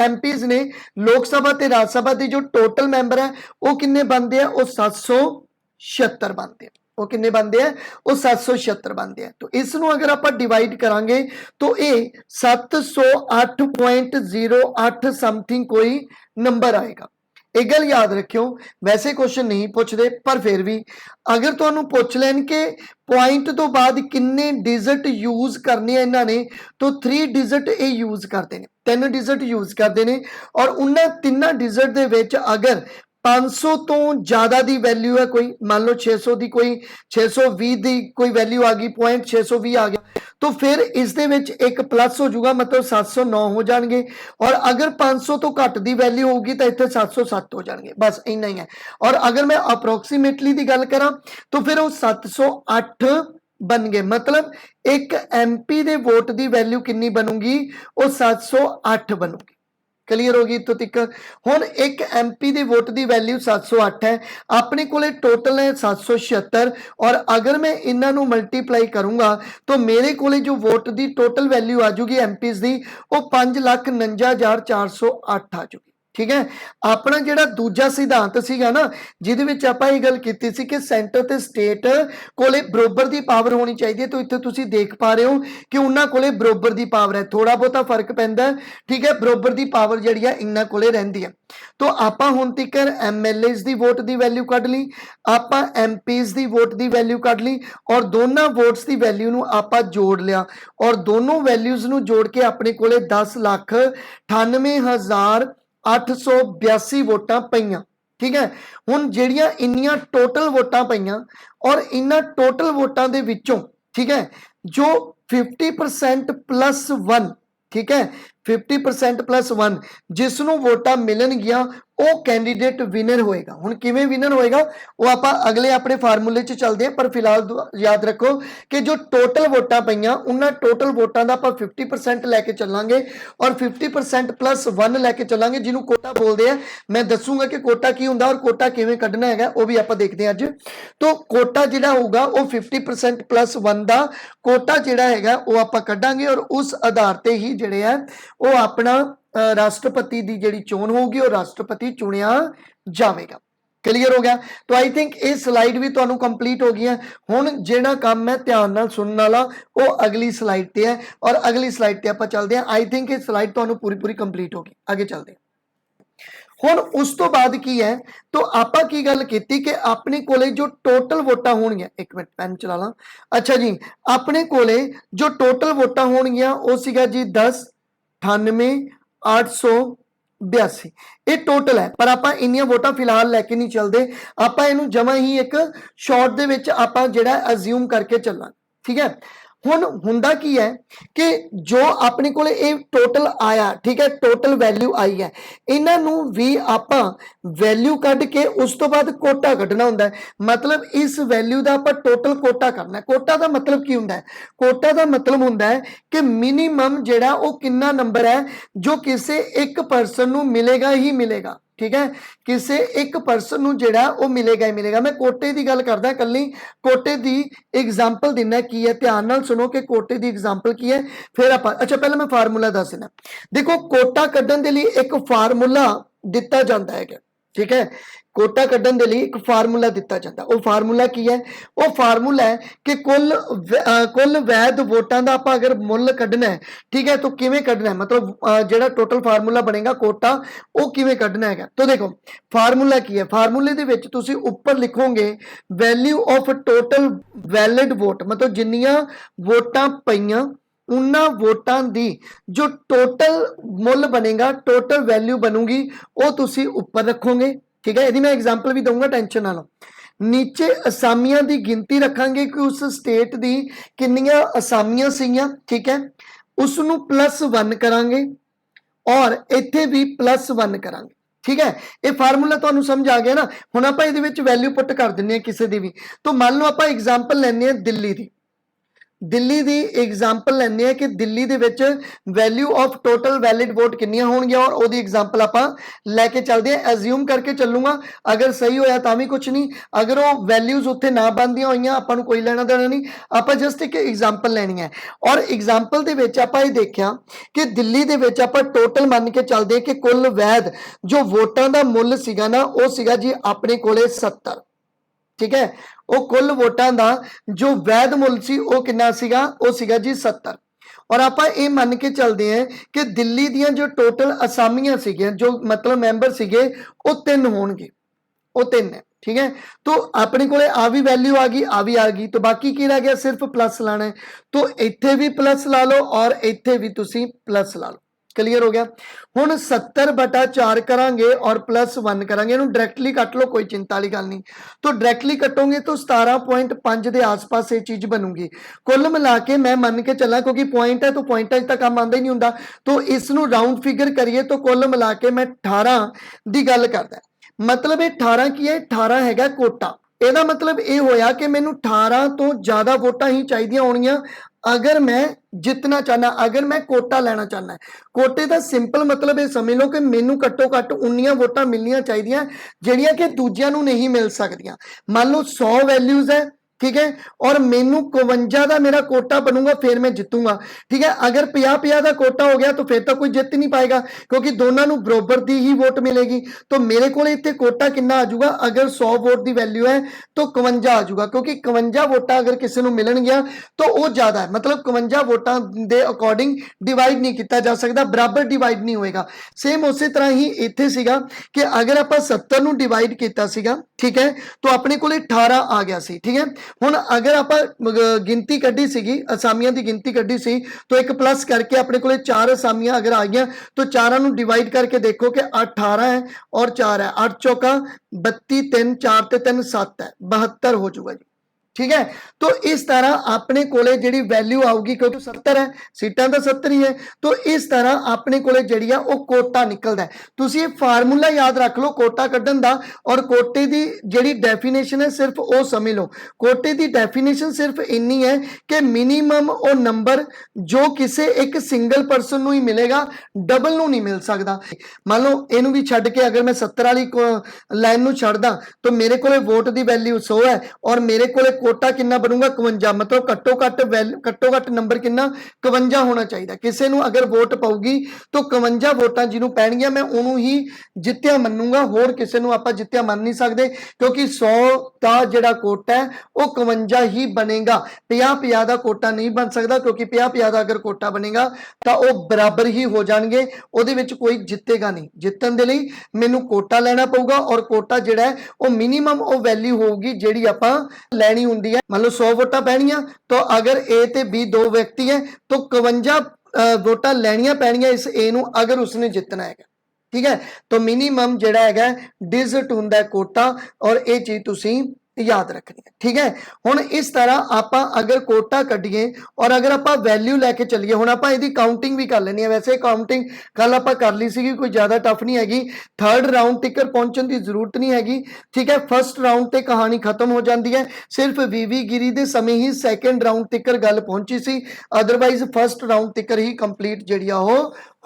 MPs ने लोक सभा ते राज सभा के जो टोटल मैंबर है वो किन्ने बनते हैं वो 776 बनते हैं। वो किन्ने बनते हैं वो 776 बनते हैं। तो इस अगर आप डिवाइड करांगे तो ये 708.08 समथिंग कोई नंबर आएगा। एक गल याद रखियो, वैसे क्वेश्चन नहीं पूछते पर फिर भी अगर तुहानू पूछ लैन के पॉइंट तो बाद किन्ने डिजिट यूज करने इन्होंने तो 3 डिजिट ये यूज करते हैं, 3 डिजिट यूज करते हैं और उन्होंने 3 डिजिट दे विच अगर 500 तो ज्यादा की वैल्यू है कोई मान लो 600 की कोई 620 की कोई वैल्यू आ गई पॉइंट 620 आ गया तो फिर इस दे विच एक प्लस हो जाऊगा, मतलब 709 हो जाएंगे। और अगर 500 तो घट की वैल्यू होगी तो इतने 707 हो जाएंगे, बस इन्ना ही है। और अगर मैं अप्रोक्सीमेटली की गल करा तो फिर वो 708 बन गए, मतलब एक MP दे वोट की वैल्यू कितनी बनूगी वो 708 बनूगी। क्लीयर होगी तो तक हुण एक MP की वोट की वैल्यू 708 है, अपने को टोटल है 776 और अगर मैं इन्हों मल्टीप्लाई करूंगा तो मेरे को जो वोट की टोटल वैल्यू आ जाऊगी MPs की वो 5,49,408 आ जाऊगी। ठीक है, अपना जिहड़ा दूजा सिद्धांत सीगा ना जिहदे विच आपां इह गल कीती सी कि सेंटर ते स्टेट कोले बरोबर की पावर होनी चाहिए। तो इत्थे तुसीं देख पा रहे हो कि उन्हां कोले बरोबर की पावर है, थोड़ा बहुता फर्क पैंदा है। ठीक है, बरोबर की पावर जिहड़ी है इन्हां कोले रहिंदी है। तो आपां हुण तिकर MLAs की वोट की वैल्यू कढ ली, आपां MPs की वोट की वैल्यू कढ ली और दोनों वोट्स की वैल्यू नूं आपां जोड़ लिया और दोनों वैल्यूज नूं जोड़ के अपने कोले 10,98,882 वोटां पईयां। ठीक है, हुण जिहड़ियां इन्नियां टोटल वोटां पईयां और इन्हां टोटल वोटां दे विचों ठीक है जो 50% प्लस 1 ठीक है 50% प्लस 1 जिसनों वोटां मिलणगियां वो कैंडीडेट विनर होएगा। हुण किवें विनर होएगा वो आपां अगले अपने फार्मूले च चलदे हैं, पर फिलहाल याद रखो कि जो टोटल वोटां पईयां उन्हां टोटल वोटां दा आपां 50% लैके चलांगे और 50% प्लस 1 लैके चलांगे जिन्हों कोटा बोलते हैं। मैं दसूंगा कि कोटा की हुंदा और कोटा किवें कढना है वो भी आपां देखते हैं अज। तो कोटा जिहड़ा होगा वो 50% प्लस 1 दा कोटा जिहड़ा हैगा वो आपां कढांगे और उस आधार ते ही जिहड़े है वो अपना राष्ट्रपति की जिहड़ी चोण होगी और राष्ट्रपति चुनिया जाएगा। क्लीयर हो गया। तो आई थिंक ये स्लाइड भी तुहानू कंप्लीट हो गई है। हुण जिहड़ा काम है ध्यान नाल सुनने वाला वो अगली स्लाइड ते है, और अगली स्लाइड ते आपां चलदे हां। आई थिंक ये स्लाइड तुहानू पूरी पूरी कंप्लीट होगी। आगे चलते हैं। हुण उस तो बाद की है, तो आपां की गल कीती कि अपने कोले जो टोटल वोटां होणगियां, एक मिनट पेन चला ला। अच्छा जी, अपने कोले जो टोटल वोटां होणगियां वो सीगा जी 10 98 882 ये टोटल है, पर आपां इन्नियां वोटां फिलहाल लैके नहीं चलते। आपां इहनूं जमा ही एक शॉर्ट दे विच आपां जिहड़ा अज्यूम करके चलांगे, ठीक है। हुण हुंदा की है कि जो अपने कोले ये टोटल आया, ठीक है, टोटल वैल्यू आई है, इन्हां नूं भी आपां वैल्यू कढ के उस तो बाद कोटा कढना हुंदा है। मतलब इस वैल्यू दा आपां टोटल कोटा करना है। कोटा दा मतलब की हुंदा है? कोटा दा मतलब हुंदा है कि मिनिमम जिहड़ा वो कितना नंबर है जो किसी एक परसन नूं मिलेगा ही मिलेगा, ठीक है। किसी एक परसन नूं जिहड़ा वो मिलेगा ही मिलेगा। मैं कोटे की गल करदा, कल्ली कोटे की एग्जाम्पल दिना की है, ध्यान नाल सुनो कि कोटे की एग्जाम्पल की है, फिर आप। अच्छा पहले मैं फार्मूला दस देना। देखो कोटा कड्ढण दे लई एक फार्मूला दिता जाता है, ठीक है। कोटा कड्ढण दे लई एक फार्मूला दिता जाता, वो फार्मूला की है? वो फार्मूला है कि कुल वैध वोटां दा आपां अगर मुੱਲ कड्ढना है, ठीक है, तो किवें कड्ढना है, मतलब जिहड़ा टोटल फार्मूला बनेगा कोटा वो किवें कड्ढना है। तो देखो फार्मूला की है, फार्मूले दे विच तुसीं उपर लिखोगे value of total valid vote, मतलब जिन्नियां वोटां पईयां उन्हां वोटां दी जो टोटल मुੱਲ बनेगा, टोटल वैल्यू बनूगी, वो तुसीं उपर रखोगे, ठीक है। यदि मैं एग्जाम्पल भी दूंगा, टेंशन ना लो। नीचे असामियां की गिनती रखांगे कि उस स्टेट की कितनियां असामियां सीगियां, ठीक है, उसनू +1 करांगे और इत्थे भी +1 करांगे, ठीक है। ये फार्मूला तुहानू समझ आ गया ना। हुण आपां इहदे विच वैल्यू पुट कर दिंदे हां किसी दी भी। तो मान लो आपां एग्जाम्पल लैंदे हां दिल्ली की, दिल्ली की एग्जाम्पल लैंदे हैं कि दिल्ली दे विच value of total valid vote कितनियां होणगियां, और ओदी एग्जाम्पल आपां लैके चलदे हैं। एज्यूम करके चलूंगा, अगर सही होया तां भी कुछ नहीं, अगर वो वैल्यूज उत्थे ना बनदियां होईयां आपां नूं कोई लेना देना नहीं, आपां जस्ट एक एग्जाम्पल लैनी है। और एग्जाम्पल दे विच आपां ये देखिया कि दिल्ली दे विच आपां टोटल मान के चलदे हैं कि कुल वैध जो वोटां दा मुੱਲ सीगा ना, वो सीगा जी अपने कोले 70, ठीक है। वो कुल वोटां दा जो वैध मुੱਲ सी वो कितना सीगा, वो सीगा जी 70। और आपां ये मान के चलते हैं कि दिल्ली दियां जो टोटल असामियां सीगियां, जो मतलब मैंबर सीगे, वो 3 होणगे, वो 3 है, ठीक है। तो अपने कोले आ भी वैल्यू आ गई, आ भी आ गई, तो बाकी की रह गया, सिर्फ प्लस लाना है। तो इत्थे भी प्लस ला लो और इत्थे भी तुसीं प्लस ला लो। क्लीयर हो गया। हुण 70/4 करांगे और +1 करांगे, इहनूं डायरैक्टली कट लो, कोई चिंता वाली गल नहीं। तो डायरैक्टली कटोगे तो 17.5 के आसपास ये चीज बनूगी। कुल मिला के मैं मान के चला, क्योंकि पॉइंट है तो पॉइंटा तक काम आंदा ही नहीं हुंदा, तो इसनूं राउंड फिगर करिए तो कुल मिला के मैं 18 की गल करदा। मतलब ये 18 की है, 18 हैगा कोटा। ਇਹਦਾ मतलब ਇਹ ਹੋਇਆ कि मैनू 18 तो ज़्यादा वोटां ही चाहिए होणगियां अगर मैं जितना चाहना, अगर मैं कोटा लेना चाहना। कोटे का सिंपल मतलब ये समझ लो कि मैनू घट्टो घट्ट उन्नियां वोटां मिलनियां चाहिए जिहड़ियां कि दूजियां नूं नहीं मिल सकदियां। मान लो 100 वैल्यूज है, ठीक है, और मैनू 52 का मेरा कोटा बनूंगा, फिर मैं जितूंगा, ठीक है। अगर 50-50 का कोटा हो गया तो फिर तो कोई जित नहीं पाएगा, क्योंकि दोनों नूं बरोबर दी ही वोट मिलेगी। तो मेरे को इत्थे कोटा कितना आ जाऊगा, अगर 100 वोट की वैल्यू है तो 52 आ जाऊगा, क्योंकि 52 वोटां अगर किसी नूं मिलणगियां तो वो ज्यादा है, मतलब 52 वोटां दे अकॉर्डिंग डिवाइड नहीं किया जा सकता, बराबर डिवाइड नहीं होएगा। सेम उस तरह ही इत्थे सीगा कि अगर आप 70 नूं डिवाइड किया सीगा, ठीक है, तो अपने को 18 आ गया सी, ठीक है। हुण अगर आप गिनती कड्ढी सीगी, असामियां की गिनती कड्ढी सी, तो एक प्लस करके अपने को 4 असामियां अगर आ गई तो 4 नूं डिवाइड करके देखो कि 18 है और 4 है, 8 चौका 32, 3 4 ते 3 7 है, 72 हो जाऊगा जी, ठीक है। तो इस तरह अपने कोले जिहड़ी वैल्यू आऊगी, क्योंकि 70 है, सीटां तो 70 ही है, तो इस तरह अपने कोले जिहड़ी आ वो कोटा निकलदा है। तुसीं ये फार्मूला याद रख लो कोटा कड्ढण दा, और कोटे दी जिहड़ी डेफिनेशन है सिर्फ वो समझ लो। कोटे दी डेफिनेशन सिर्फ इन्नी है कि मिनीमम वो नंबर जो किसी एक सिंगल परसन नूं ही मिलेगा, डबल नूं नहीं मिल सकदा। मान लो इहनूं भी छड्ड के अगर मैं 70 वाली लाइन नूं छड्डदा तो मेरे कोले वोट दी वैल्यू 100 है और मेरे कोले कोटा कितना बनूगा 51, मतलब घट्टो घट नंबर कितना 51 होना चाहिए। किसी नूं अगर वोट पाऊगी तो 51 वोटां जिन्हों पैणगियां मैं उन्हों ही जित्तिया मन्नूंगा, होर किसी नूं आपां जित्तिया मन नहीं सकते, क्योंकि 100 का जिहड़ा कोटा है वो 51 ही बनेगा, 50-50 का कोटा नहीं बन सकता, क्योंकि 50-50 का अगर कोटा बनेगा तो वह बराबर ही हो जाएंगे, उहदे विच कोई जितेगा नहीं। जितन दे लई मैनूं कोटा लेना पऊगा, और कोटा जिहड़ा है वो मिनीमम वो वैल्यू होगी जिहड़ी आपां लैनी हुंदी है। मान लो 100 वोटां पैणियां, तो अगर ए ते बी दो व्यक्ति है तो 51 वोटां लैनियां पैणियां इस ए नूं अगर उसने जितना है, ठीक है। तो मिनीमम जिहड़ा है डिजिट हुंदा है कोटा, और ये चीज तुसीं याद रखनी है, ठीक है। हुण इस तरह आपां अगर कोटा कड्ढीए और अगर आपां वैल्यू लैके चलीए, हुण आपां इहदी काउंटिंग भी कर लैनी है। वैसे काउंटिंग कल आपां कर ली सीगी, कोई ज़्यादा टफ नहीं हैगी, थर्ड राउंड तक पहुंचण की जरूरत नहीं हैगी, ठीक है। फर्स्ट राउंड ते कहानी खत्म हो जाती है, सिर्फ वीवी गिरी के समय ही सैकेंड राउंड तक गल पहुंची सी, अदरवाइज फर्स्ट राउंड तक ही कंप्लीट जिहड़ी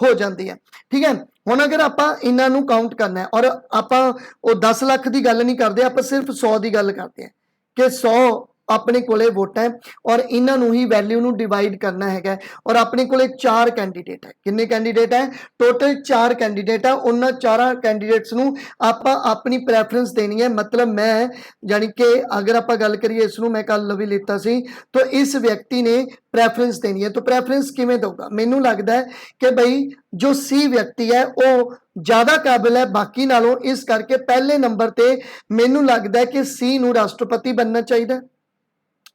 हो जाती है, ठीक है। हुण अगर आपां इन्हां नूं काउंट करना है, और आपां वो 10 लाख की गल नहीं करते, आपां सिर्फ 100 की गल करते हैं कि 100 अपने कोले वोट है और इन्हां नूं ही वैल्यू नूं डिवाइड करना है, और अपने कोले 4 कैंडीडेट है। कितने कैंडीडेट है? टोटल 4 कैंडीडेट है। उन्हां 4 कैंडीडेट्स नूं आपां अपनी प्रैफरेंस देनी है। मतलब मैं यानी कि अगर आपां गल करिए इसनूं मैं कल भी लिता सी, तो इस व्यक्ति ने प्रैफरेंस देनी है। तो प्रैफरेंस किवें दूगा? मैनूं लगदा है कि बई जो सी व्यक्ति है वो ज़्यादा काबिल है बाकी नालों, इस करके पहले नंबर ते मैनूं लगदा है कि सी नूं राष्ट्रपति बनना चाहिए।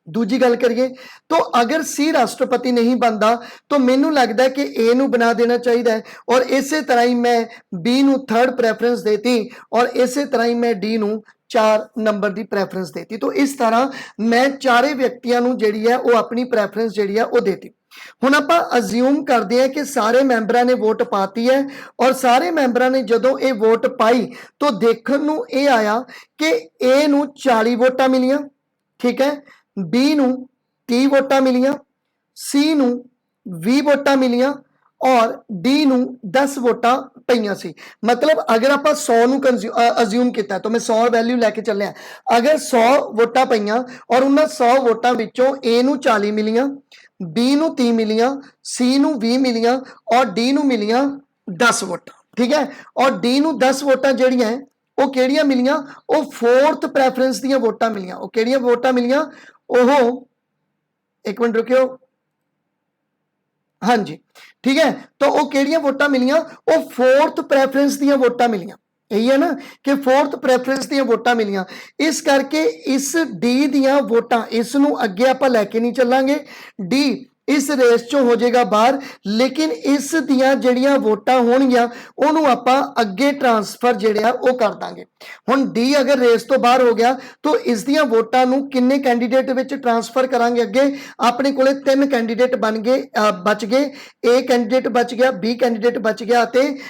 दूजी गल करिए तो अगर सी राष्ट्रपति नहीं बनता तो मैनूं लगता है कि ए नूं बना देना चाहिए है, और इसे तरह ही मैं बी नूं थर्ड प्रैफरेंस देती, और इसे तरह ही मैं डी नूं 4 नंबर की प्रैफरेंस देती। तो इस तरह मैं चारे व्यक्तियों नूं जिहड़ी है वो अपनी प्रैफरेंस जिहड़ी है वो देती। हुण आपां अज्यूम करते हैं कि सारे मैंबरां ने वोट पाती है, और सारे मैंबरां ने जदों ये वोट पाई तो देखण नूं ये आया कि ए नूं 40 वोटां मिलियां, ठीक है, बी नूं 30 वोटां मिलियां, सी नूं 20 वोटां मिलियां, और डी नूं 10 वोटां पईयां सी। मतलब अगर आप 100 नूं अज्यूम किया तो मैं 100 वैल्यू लैके चलिया, अगर 100 वोटां पईयां और उन्हां 100 वोटां विचों ए नूं 40 मिलियां, बी नूं 30 मिलियां, सी नूं 20 मिलियां, और डी नूं मिलियां 10 वोटां, ठीक है। और डी नूं 10 वोटां जिहड़ियां वो किहड़ियां मिलियां? वो फोर्थ प्रैफरेंस दीयां वोटां मिलियां। वो किहड़ियां वोटां मिलियां? ओह एक मिनट रुकियो, हाँ जी, ठीक है। तो वो किहड़ियां वोटां मिलियां? वो फोर्थ प्रैफरेंस दीयां वोटां मिलियां। यही है ना कि फोर्थ प्रैफरेंस दीयां वोटां मिलियां। इस करके इस डी दीयां वोटां इस नूं अगे आपां लैके नहीं चलांगे, डी इस रेस चों हो जाएगा बाहर, लेकिन इस दियां जिहड़ियां वोटां होणगियां उहनूं आपां अगे ट्रांसफर जिहड़े आ वो कर दांगे। हुण डी अगर रेस तो बाहर हो गया तो इस दियां वोटां नूं किन्ने कैंडीडेट विच ट्रांसफर करांगे? अगे अपने कोले 3 कैंडीडेट बच गए, ए कैंडीडेट बच गया, बी कैंडीडेट बच गया,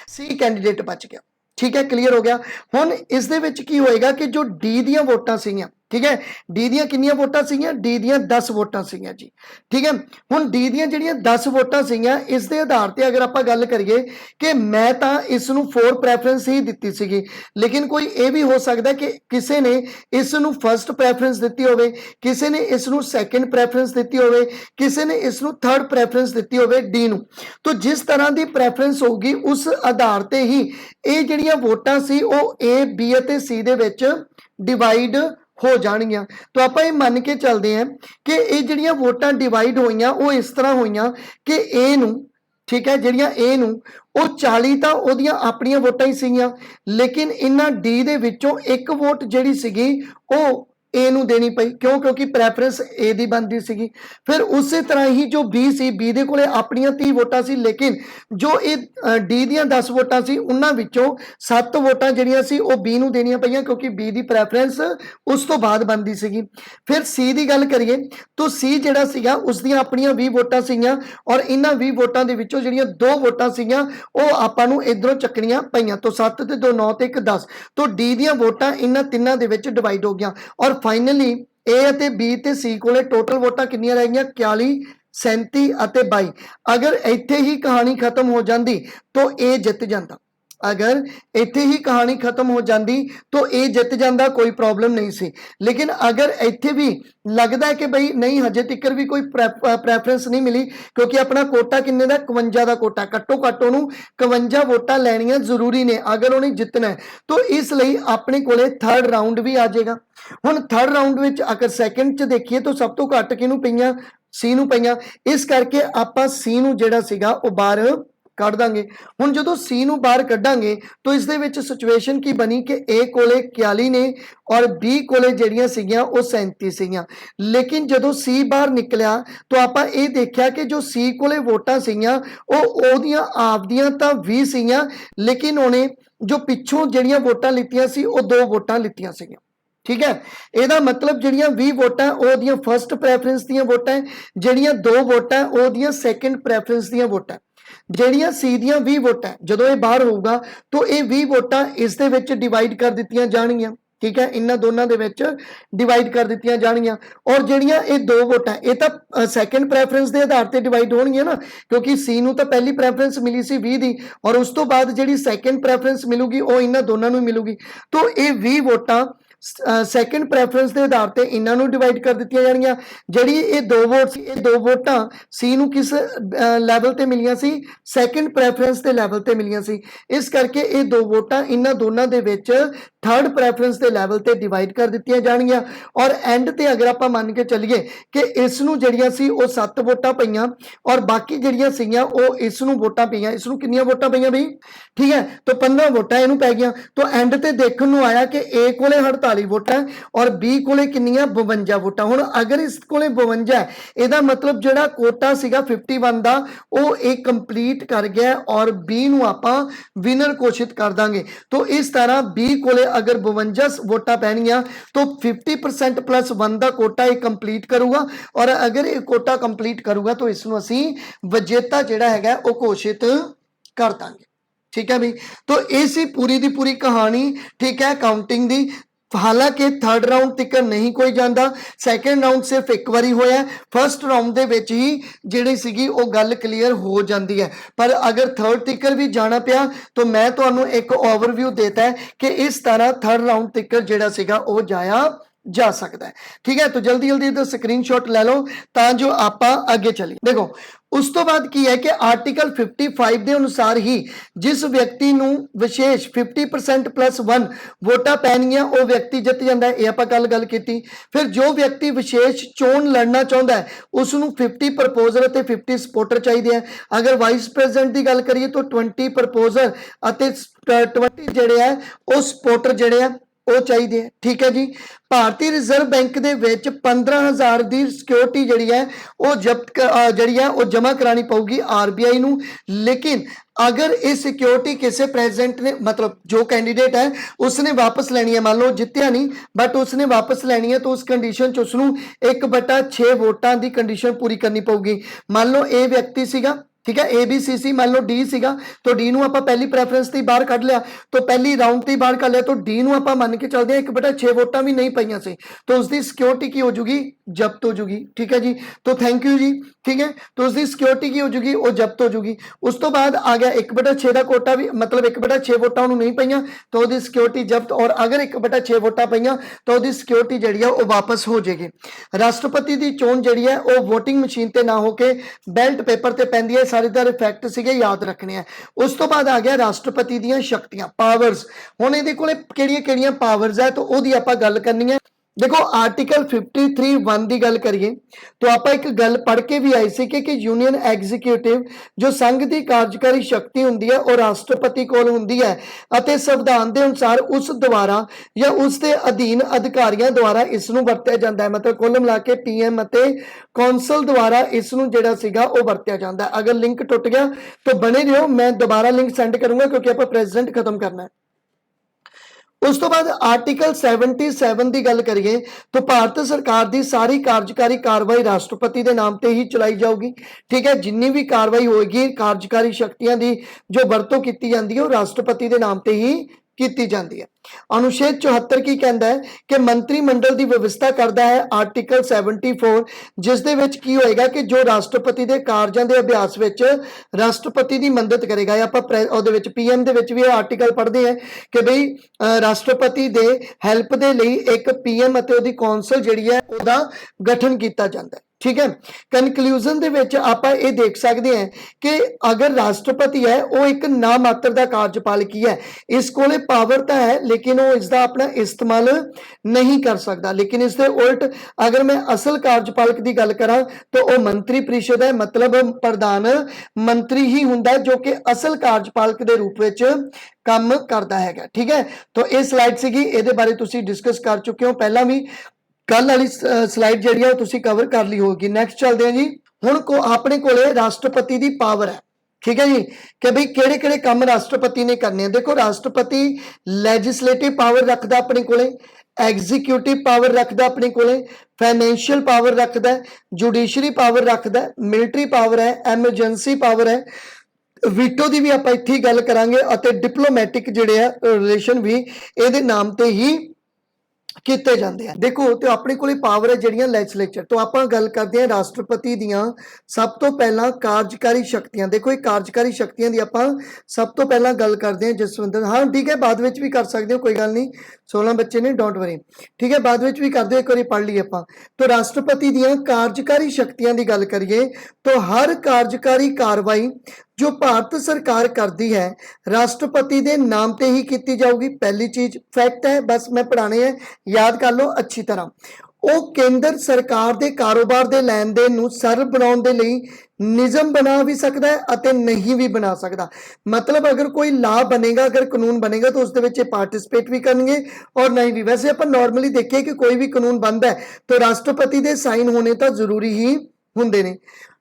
सी कैंडीडेट बच गया, ठीक है। क्लीयर हो गया। हुण इस दे विच की होएगा कि जो डी दियां वोटां सीगियां, ठीक है, डी दियां कितनियां वोटां सीगियां? डी दियां 10 वोटां सीगियां जी, ठीक है। हुण डी दियां जिहड़ियां 10 वोटां सीगियां, इस दे आधार ते अगर आपां गल करिए कि मैं तां इस नूं 4 प्रैफरेंस ही दित्ती सीगी, लेकिन कोई ये भी हो सकदा कि किसी ने इस नूं फर्स्ट प्रैफरेंस दित्ती होवे, किसी ने इस नूं सैकेंड प्रैफरेंस दित्ती होवे, किसी ने इस नूं थर्ड प्रैफरेंस दित्ती होवे डी नूं। तो जिस तरह की प्रैफरेंस होगी उस आधार ते ही ये जिहड़ियां वोटां सी वो ए बी अते सी दे विच डिवाइड हो जाणगियां। तो आपां ये मन के चलते हैं कि ये जिहड़ियां वोटां डिवाइड होईयां वो इस तरह होईयां कि ए नूं, ठीक है, जिहड़ियां ए नूं वो 40 तां ओहदियां अपणियां वोटां ही सीगियां, लेकिन इन्हां डी दे विचों एक वोट जिहड़ी सीगी वो ए नूं देनी पई, क्यों? क्योंकि प्रैफरेंस ए दी बनदी सीगी। फिर उसे तरह ही जो बी सी, बी दे कोले अपणियां 30 वोटां सी, लेकिन जो ये डी दियां 10 वोटां सी उन्हां विचों 7 वोटां जिहड़ियां सी वो बी नूं देनियां पईयां, क्योंकि बी दी प्रैफरेंस उस तो बाद बनदी सीगी। फिर सी दी गल करिए तो सी जिहड़ा सीगा उस दियां अपणियां 20 वोटां सीगियां, और इन्हां 20 वोटां दे विचों जिहड़ियां 2 वोटां सीगियां वो आपां नूं इधरों चक्कणियां पईयां। तो 7 ते 2 9 ते 1 10, तो डी दियां वोटां इन्हां तिन्नां दे विच डिवाइड हो गईयां, और फाइनली ए अते बी ते सी कोले टोटल वोटां कितनियां रह गईयां? 41, 37 अते 22। अगर इत्थे ही कहानी खत्म हो जाती तो ए जित जाता, अगर इत्थे ही कहानी खत्म हो जाती तो ये जित जाता, कोई प्रॉब्लम नहीं सी। लेकिन अगर इत्थे भी लगता है कि बई नहीं हजे तक भी कोई प्रैफरेंस नहीं मिली, क्योंकि अपना कोटा किन्ने दा 51 का कोटा, घट्टो घट्ट उन्होंने 51 वोटां लैनियां जरूरी ने अगर उन्हें जितना है। तो इसलिए अपने कोले थर्ड राउंड भी आ जाएगा। हुण थर्ड राउंड में अगर सैकेंड च देखिए तो सब तो घट किनू पईयां, सी नू पईयां। इस करके आपां सी नू जिहड़ा सीगा वो बाहर कढ़ दांगे। हुण जदों सी नू बाहर कढ़ांगे तो इस दे विच सिचुएशन की बनी कि ए कोले 41 ने और बी कोले जिहड़ियां सीगियां वो 37 सीगियां। लेकिन जदों सी बाहर निकलिया तो आपां ये देखिया कि जो सी कोले वोटां सीगियां वो ओहदियां आपदियां तां 20 सीगियां, लेकिन उन्हें जो पिछों जिहड़ियां वोटां लित्तियां सी वो 2 वोटां लित्तियां सीगियां। ठीक है, ਇਹਦਾ मतलब ਜਿਹੜੀਆਂ 20 ਵੋਟਾਂ ਉਹਦੀਆਂ ਫਰਸਟ ਪ੍ਰੈਫਰੈਂਸ ਦੀਆਂ ਵੋਟਾਂ ਹੈ, ਜਿਹੜੀਆਂ 2 ਵੋਟਾਂ ਉਹਦੀਆਂ ਸੈਕੰਡ ਪ੍ਰੈਫਰੈਂਸ ਦੀਆਂ ਵੋਟਾਂ। ਜਿਹੜੀਆਂ ਸੀ ਦੀਆਂ 20 ਵੋਟਾਂ ਜਦੋਂ ਇਹ ਬਾਹਰ ਹੋਊਗਾ तो ਇਹ 20 ਵੋਟਾਂ ਇਸ ਦੇ ਵਿੱਚ ਡਿਵਾਈਡ ਕਰ ਦਿੱਤੀਆਂ ਜਾਣਗੀਆਂ। ठीक है, इन्हां दोनों दे विच डिवाइड कर दित्तियां जाणगियां। और जिहड़ियां ये 2 वोटां ये तां सैकेंड प्रैफरेंस के आधार पर डिवाइड होणगियां ना, क्योंकि सी नूं तां पहली प्रैफरेंस मिली सी 20 दी और उस तो बाद जिहड़ी सैकेंड प्रैफरेंस मिलूगी वो इन्हां दोनों नूं मिलूगी। तो ये 20 वोटां सैकेंड प्रैफरेंस के आधार पर इन्हों डिवाइड कर दित्तियां जाणगियां। जिहड़ी ये 2 वोट सी, ये 2 वोटां सी नूं किस लैवल ते मिलियां सी, सैकेंड प्रैफरेंस के लैवल ते मिलियां सी। इस करके ये 2 वोटां इन्हां दोनों दे विच थर्ड प्रैफरेंस के लैवल ते डिवाइड कर दित्तियां जाणगियां। और एंड ते अगर आपां मान के चलीए कि इस नूं जिहड़ियां सी वो 7 वोटां पईयां और बाकी जिहड़ियां सीगियां वो इस नूं वोटां पईयां, इस नूं कितनियां वोटां पईयां बई, ठीक है, तो 15 वोटां इहनूं पै गईयां। तो एंड ते देखण नूं आया कि ए कोले 48 वोटां और बी कोले कितनियां 52 वोटां। हुण अगर इस कोले 52 है, इहदा मतलब जिहड़ा कोटा सीगा 51 दा वो एक कंप्लीट कर गया और बी नूं आपां विनर घोषित कर दांगे। तो इस तरह बी कोले अगर 52 वोटां पैणगियां तो 50% प्लस 1 का कोटा ये कंप्लीट करूगा और अगर ये कोटा कंप्लीट करूगा तो इसनूं असीं विजेता जिहड़ा हैगा वो घोषित कर दांगे। ठीक है भी, तो ये सी पूरी दी पूरी कहानी। ठीक है, काउंटिंग दी। हालांकि थर्ड राउंड तक नहीं कोई जाता, सैकेंड राउंड सिर्फ एक बारी होया, फर्स्ट राउंड दे विच ही जिहड़ी सीगी वो गल क्लीयर हो जाती है। पर अगर थर्ड तक भी जाना पिया तो मैं तुहानूं एक ओवरव्यू देता है कि इस तरह थर्ड राउंड तक जिहड़ा सीगा वो जाया जा सकता है। ठीक है, तो जल्दी जल्दी इधर स्क्रीनशॉट ले लो तां जो आपां अगे चलीए। देखो उस तो बाद की है कि आर्टिकल 55 के अनुसार ही जिस व्यक्ति नूं विशेष 50% प्लस 1 वोटां पैणगियां वो व्यक्ति जित जाता है। ये आपां गल कीती। फिर जो व्यक्ति विशेष चोण लड़ना चाहता है उसनूं 50 प्रपोजर और 50 सपोर्टर चाहिए है। अगर वाइस प्रेजिडेंट की गल करिए तो 20 प्रपोजर और 20 जिहड़े है वो सपोर्टर जिहड़े है वो चाहिए। ठीक है जी, भारतीय रिजर्व बैंक के विच 15,000 की सिक्योरिटी जिहड़ी है वो जब्त जिहड़ी है वो जमा करानी पऊगी RBI नूं। लेकिन अगर ये सिक्योरिटी किसी प्रेजिडेंट ने मतलब जो कैंडीडेट है उसने वापस लेनी है, मान लो जितया नहीं बट उसने वापस लेनी है तो उस कंडीशन च उसनूं 1/6 वोटां की कंडीशन पूरी करनी पऊगी। मान लो ए व्यक्ति सीगा, ठीक है, ABCC मान लो डी सीगा तो डी नूं आपां पहली प्रैफरेंस ते बाहर कढ लिया, तो पहली राउंड ते बाहर कर लिया तो डी नूं आपां मान के चलदे 1/6 वोटां भी नहीं पईयां सी तो उसकी सिक्योरिटी की हो जूगी, जब्त हो जूगी। ठीक है जी, तो थैंक यू जी। ठीक है, तो उसकी सिक्योरिटी की हो जूगी वो जब्त हो जूगी। उस तो बाद आ गया 1/6 का कोटा भी, मतलब 1/6 वोटां उन्होंने नहीं पईयां तो उसकी सिक्योरिटी जब्त, और अगर 1/6 वोटां पईयां तो उसकी सिक्योरिटी जिहड़ी है वो वापस हो जाएगी। राष्ट्रपति की चोण जिहड़ी है वो वोटिंग मशीन ते ना होके बैलेट पेपर ते पैंदी है। सारे दा फैक्ट सीगे याद रखने हैं। उस तो बाद आ गया राष्ट्रपति दीयां शक्तियां, पावर्स। हुण इहदे कोले किहड़ियां-किहड़ियां पावर्स है तो ओहदी आपां गल करनी है। देखो आर्टिकल 53(1) की गल करिए तो आप एक गल पढ़ के भी आई सी कि यूनियन एग्जीक्यूटिव जो संघ की कार्यकारी शक्ति होंदी है और राष्ट्रपति कोल होंदी है अते संविधान के अनुसार उस द्वारा या उसके अधीन अधिकारियों द्वारा इसनूं वरत्या जाता है। मतलब कुल मिला के PM अते कौंसल द्वारा इसनूं जिहड़ा सीगा वो वरत्या जाता है। अगर लिंक टुट गया तो बने रहो, मैं दोबारा लिंक सेंड करूंगा क्योंकि आप प्रेजिडेंट खत्म करना है। उस तो बाद आर्टिकल 77 की गल करिए तो भारत सरकार की सारी कार्यकारी कार्रवाई राष्ट्रपति के नाम से ही चलाई जाऊगी। ठीक है, जिन्नी भी कार्रवाई होगी कार्यकारी शक्तियां की जो वरतों की जाती है वो राष्ट्रपति के नाम से ही ਕੀਤੀ ਜਾਂਦੀ ਹੈ। अनुच्छेद 74 की कहता है कि मंत्रिमंडल की व्यवस्था करता है आर्टिकल 74, जिस दे विच की होएगा कि जो राष्ट्रपति के कार्यों के अभ्यास विच राष्ट्रपति की मदद करेगा। PM दे विच भी आर्टिकल पढ़ते हैं कि बई राष्ट्रपति के हैल्प के लिए एक PM अते उहदी कौंसल जिहड़ी है उहदा गठन किया जाता है। ठीक है, कनकलूजन दे विच आपां ये देख सकते हैं कि अगर राष्ट्रपति है वो एक ना मात्र का कार्यपालक ही है, इस कोले पावर तो है लेकिन वो इसका अपना इस्तेमाल नहीं कर सकता। लेकिन इसके उल्ट अगर मैं असल कार्यपालक की गल करा तो वह मंत्री परिषद है, मतलब प्रधान मंत्री ही हुंदा जो कि असल कार्यपालक के रूप में काम करता है। ठीक है, तो ये स्लाइड सीगी, इहदे बारे तुसीं डिस्कस कर चुके हो, पहला भी कल वाली स्लाइड जिहड़ी है तुसीं कवर कर ली होगी। नैक्सट चलते हैं जी, हुण को अपने कोले राष्ट्रपति की पावर है। ठीक है जी, कि भाई केड़े केड़े काम राष्ट्रपति ने करने हैं। देखो, राष्ट्रपति लैजिस्लेटिव पावर रखता अपने कोले, एग्जीक्यूटिव पावर रखता अपने कोले, फाइनैंशियल पावर रखता है, जुडिशरी पावर रखता है, मिलिटरी पावर है, एमरजेंसी पावर है, वीटो की भी आप इत्थे गल करांगे, और डिप्लोमैटिक जिहड़े है रिलेशन भी इहदे नाम ते ही किए जाते हैं। देखो, तो अपने को पावर है जिहड़ियां लैजिस्लेचर, तो आप गल करते हैं राष्ट्रपति दियां सब तो पहला कार्यकारी शक्तियां। देखो, ये कार्यकारी शक्तियां दी आपां सब तो पहला गल करते हैं जसवंत। हाँ ठीक है, बाद में भी कर सकते हो, कोई गल नहीं, 16 बच्चे ने, डोंट वरी। ठीक है, बाद में भी कर दो, एक बार पढ़ लीए आपां। तो राष्ट्रपति दियां कार्यकारी शक्तियां की गल करिए तो हर कार्यकारी कार्रवाई जो भारत सरकार करती है राष्ट्रपति के नाम पे ही की जाऊगी। पहली चीज फैक्ट है, बस मैं पढ़ाने हैं, याद कर लो अच्छी तरह। वो केंद्र सरकार के कारोबार के लैन देन नूं सरल बनाउण दे लई नियम बना भी सकता है अते नहीं भी बना सकता। मतलब अगर कोई लॉ बनेगा, अगर कानून बनेगा तो उसके विच पार्टिसिपेट भी करेंगे और नहीं भी। वैसे आप नॉर्मली देखिए कि कोई भी कानून बनता है तो राष्ट्रपति के साइन होने तो जरूरी ही होंगे ने।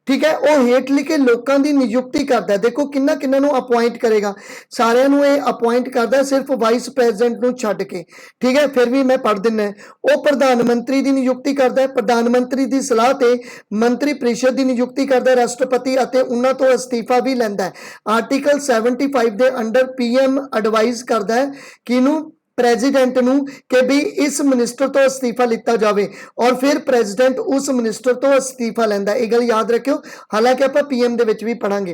ठीक है, वह हेठ लिखे लोगों की नियुक्ति करता है। देखो किन्ना किन्ना नूं अपॉइंट करेगा, सारिਆਂ ਨੂੰ ਇਹ अपॉइंट करता है सिर्फ वाइस प्रेजिडेंट ਨੂੰ ਛੱਡ के। ठीक है, फिर भी मैं पढ़ दिना, वह प्रधानमंत्री की नियुक्ति करता है, प्रधानमंत्री की सलाह ते मंत्री परिषद की नियुक्ति करता है राष्ट्रपति, अते उन्हां तो अस्तीफा भी लैंदा है। आर्टिकल 75 के अंडर PM एडवाइज करता है किनू, प्रेजिडेंट नूं कि भी इस मिनिस्टर तो अस्तीफा लिता जाए और फिर प्रेजिडेंट उस मिनिस्टर तो अस्तीफा लैंदा। ये गल याद रखियो, हालांकि आप PM दे विच भी पढ़ांगे।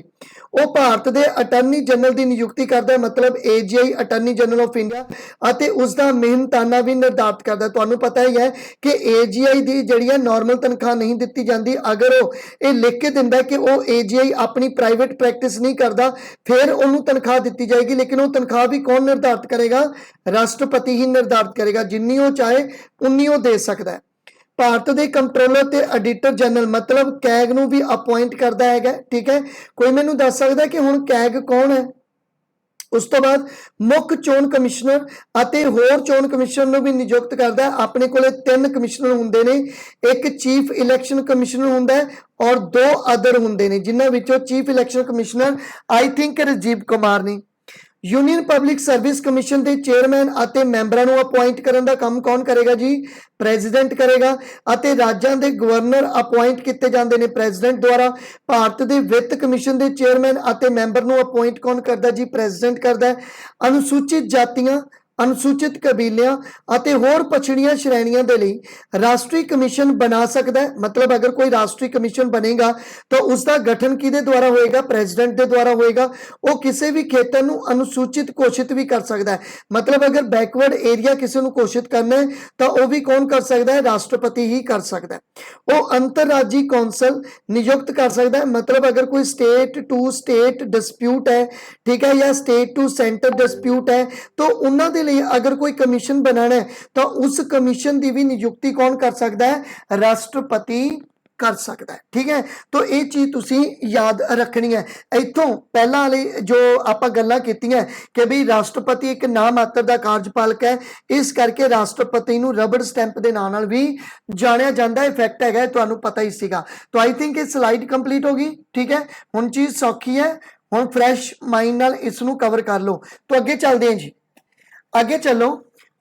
वो भारत के अटर्नी जनरल की नियुक्ति करता है, मतलब AGI attorney general of India, अते उसका मेहनताना भी निर्धारित करता है। तुहानूं पता ही है कि AGI की जिहड़ी नॉर्मल तनख्वाह नहीं दी जाती, अगर वो ये लिख के दिंदा कि वो AGI अपनी प्राइवेट प्रैक्टिस नहीं करता फिर उन्होंने तनख्वाह दी जाएगी। लेकिन वो तनख्वाह भी कौन निर्धारित करेगा? राष्ट्रपति ही निर्धारित करेगा, जिन्नी वो चाहे उन्नी वो दे सकता है। भारत के कंट्रोलर ते ऑडिटर जनरल, मतलब कैग नूं भी अपॉइंट करता है। ठीक है, कोई मैनू दस सकता कि हुण कैग कौन है? उस तो बाद मुख्य चोण कमिश्नर अते होर चोण कमिश्नर नूं भी नियुक्त करता है। अपने कोले 3 कमिश्नर हुंदे ने, एक चीफ इलैक्शन कमिश्नर हुंदा है और 2 अदर हुंदे ने, जिन्हां विचों chief election commissioner I think Rajiv Kumar ने। यूनियन पब्लिक सर्विस कमीशन के चेयरमैन अते मैंबरां नूं अपॉइंट करने का काम कौन करेगा जी? प्रेजिडेंट करेगा। अते राज्यां दे गवर्नर अपॉइंट किए जाते हैं प्रेजिडेंट द्वारा। भारत के वित्त कमीशन के चेयरमैन अते मैंबर नूं अपॉइंट कौन करता जी? प्रेजिडेंट करता है। अनुसूचित जातियां, अनुसूचित कबीलियां अते होर पछड़ियां श्रेणियां दे लई राष्ट्रीय कमीशन बना सकता है। मतलब अगर कोई राष्ट्रीय कमीशन बनेगा तो उसका गठन किहदे द्वारा होएगा? प्रेजिडेंट के द्वारा होएगा। वो किसी भी खेतर नूं अनुसूचित घोषित भी कर सकता है। मतलब अगर बैकवर्ड एरिया किसी नूं घोषित करना है तो वह भी कौन कर सकता है? राष्ट्रपति ही कर सकता है। वो अंतरराज्यीय कौंसल नियुक्त कर सकता है। मतलब अगर कोई स्टेट टू स्टेट डिस्प्यूट है, ठीक है, या स्टेट टू सेंटर डिस्प्यूट है, तो उन्होंने लिए अगर कोई कमीशन बनाना है तो उस कमीशन की भी नियुक्ति कौन कर सकता है? राष्ट्रपति कर सकता है। ठीक है, तो ये चीज तुसी याद रखनी है। इथों पहला वाली जो आप गल्लां कीतियां कि भी राष्ट्रपति एक नाम मात्र का कार्यपालक है, इस करके राष्ट्रपति नूं रबड़ स्टैंप के नाम नाल भी जानिया जाता है। फैक्ट है, तुहानूं पता ही सीगा। तो आई थिंक ये स्लाइड कंप्लीट होगी। ठीक है, हुण चीज सौखी है, हुण फ्रैश माइंड नाल इसनूं कवर कर लो। तो अगे चलते हैं जी, अगे चलो।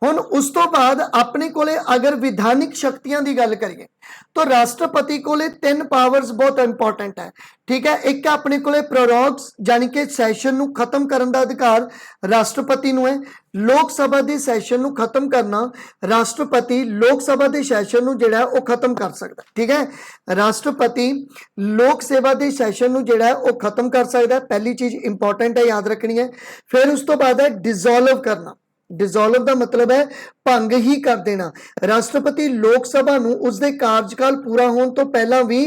ਹੁਣ ਉਸ ਤੋਂ ਬਾਅਦ ਆਪਣੇ ਕੋਲੇ अगर विधानिक शक्तियां की गल करिए तो राष्ट्रपति कोले 3 पावर्स बहुत इंपॉर्टेंट है, ठीक है। एक अपने कोले प्रोरोग्स यानी कि सैशन नू खत्म करने का अधिकार राष्ट्रपति नू है। लोक सभा के सैशन नू खत्म करना राष्ट्रपति लोक सभा के सैशन नू जिहड़ा है वो खत्म कर सकता है, ठीक है। राष्ट्रपति लोक सेवा के सैशन नू जिहड़ा है वो खत्म कर सकता है, पहली चीज इंपॉर्टेंट है, याद रखनी है। फिर उस तो बाद है डिसोल्व करना। डिसोल्व का मतलब है भंग ही कर देना। राष्ट्रपति लोक सभा नू उसदे कार्यकाल पूरा होने तो पहला भी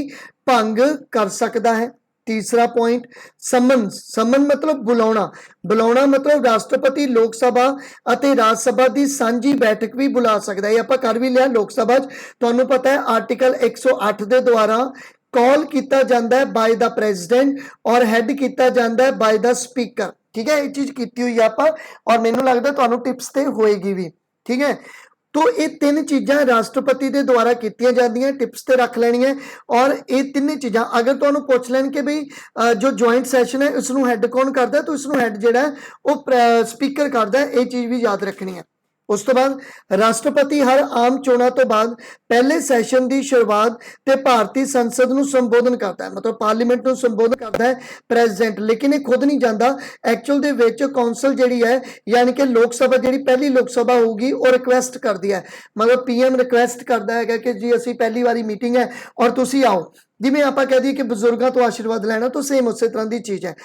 भंग कर सकता है। तीसरा पॉइंट समन। समन मतलब बुलाना। बुलाना मतलब राष्ट्रपति लोक सभा अते राज सभा की सांझी बैठक भी बुला सकता है। ये आपां कर भी लिया लोक सभा च, तुहानूं पता है आर्टिकल 108 के द्वारा कॉल किया जाता है बाय द प्रेजिडेंट और हैड किया जाता है बाय द स्पीकर, ठीक है। ये चीज की हुई आप और मैनू लगता तुहानू टिप्स ते होएगी भी, ठीक है। तो ये 3 चीज़ां राष्ट्रपति के द्वारा की जाती टिप्स ते रख लेनी है। और ये 3 चीज़ां अगर तुहानू पूछ लैन कि बई जो ज्वाइंट सैशन है उसनू हैड कौन करता है, तो इसनू हैड जिहड़ा है वो स्पीकर करता है, ये चीज़ भी याद रखनी है। उस तो बाद राष्ट्रपति हर आम चोणों तो बाद पहले सैशन की शुरुआत ते भारतीय संसद नू संबोधन करता है, मतलब पार्लीमेंट नू संबोधन करता है प्रेजिडेंट, लेकिन ये खुद नहीं जाता। एक्चुअल दे विच कौंसल जिहड़ी है यानी कि लोक सभा जिहड़ी पहली लोक सभा होगी वो रिक्वेस्ट करती है, मतलब पीएम रिक्वेस्ट करता है कि जी असी पहली बारी मीटिंग है और तुसी आओ। जिवें आपां कह दईए कि बजुर्गों तो आशीर्वाद लेना, तो सेम उस तरह की चीज़ है।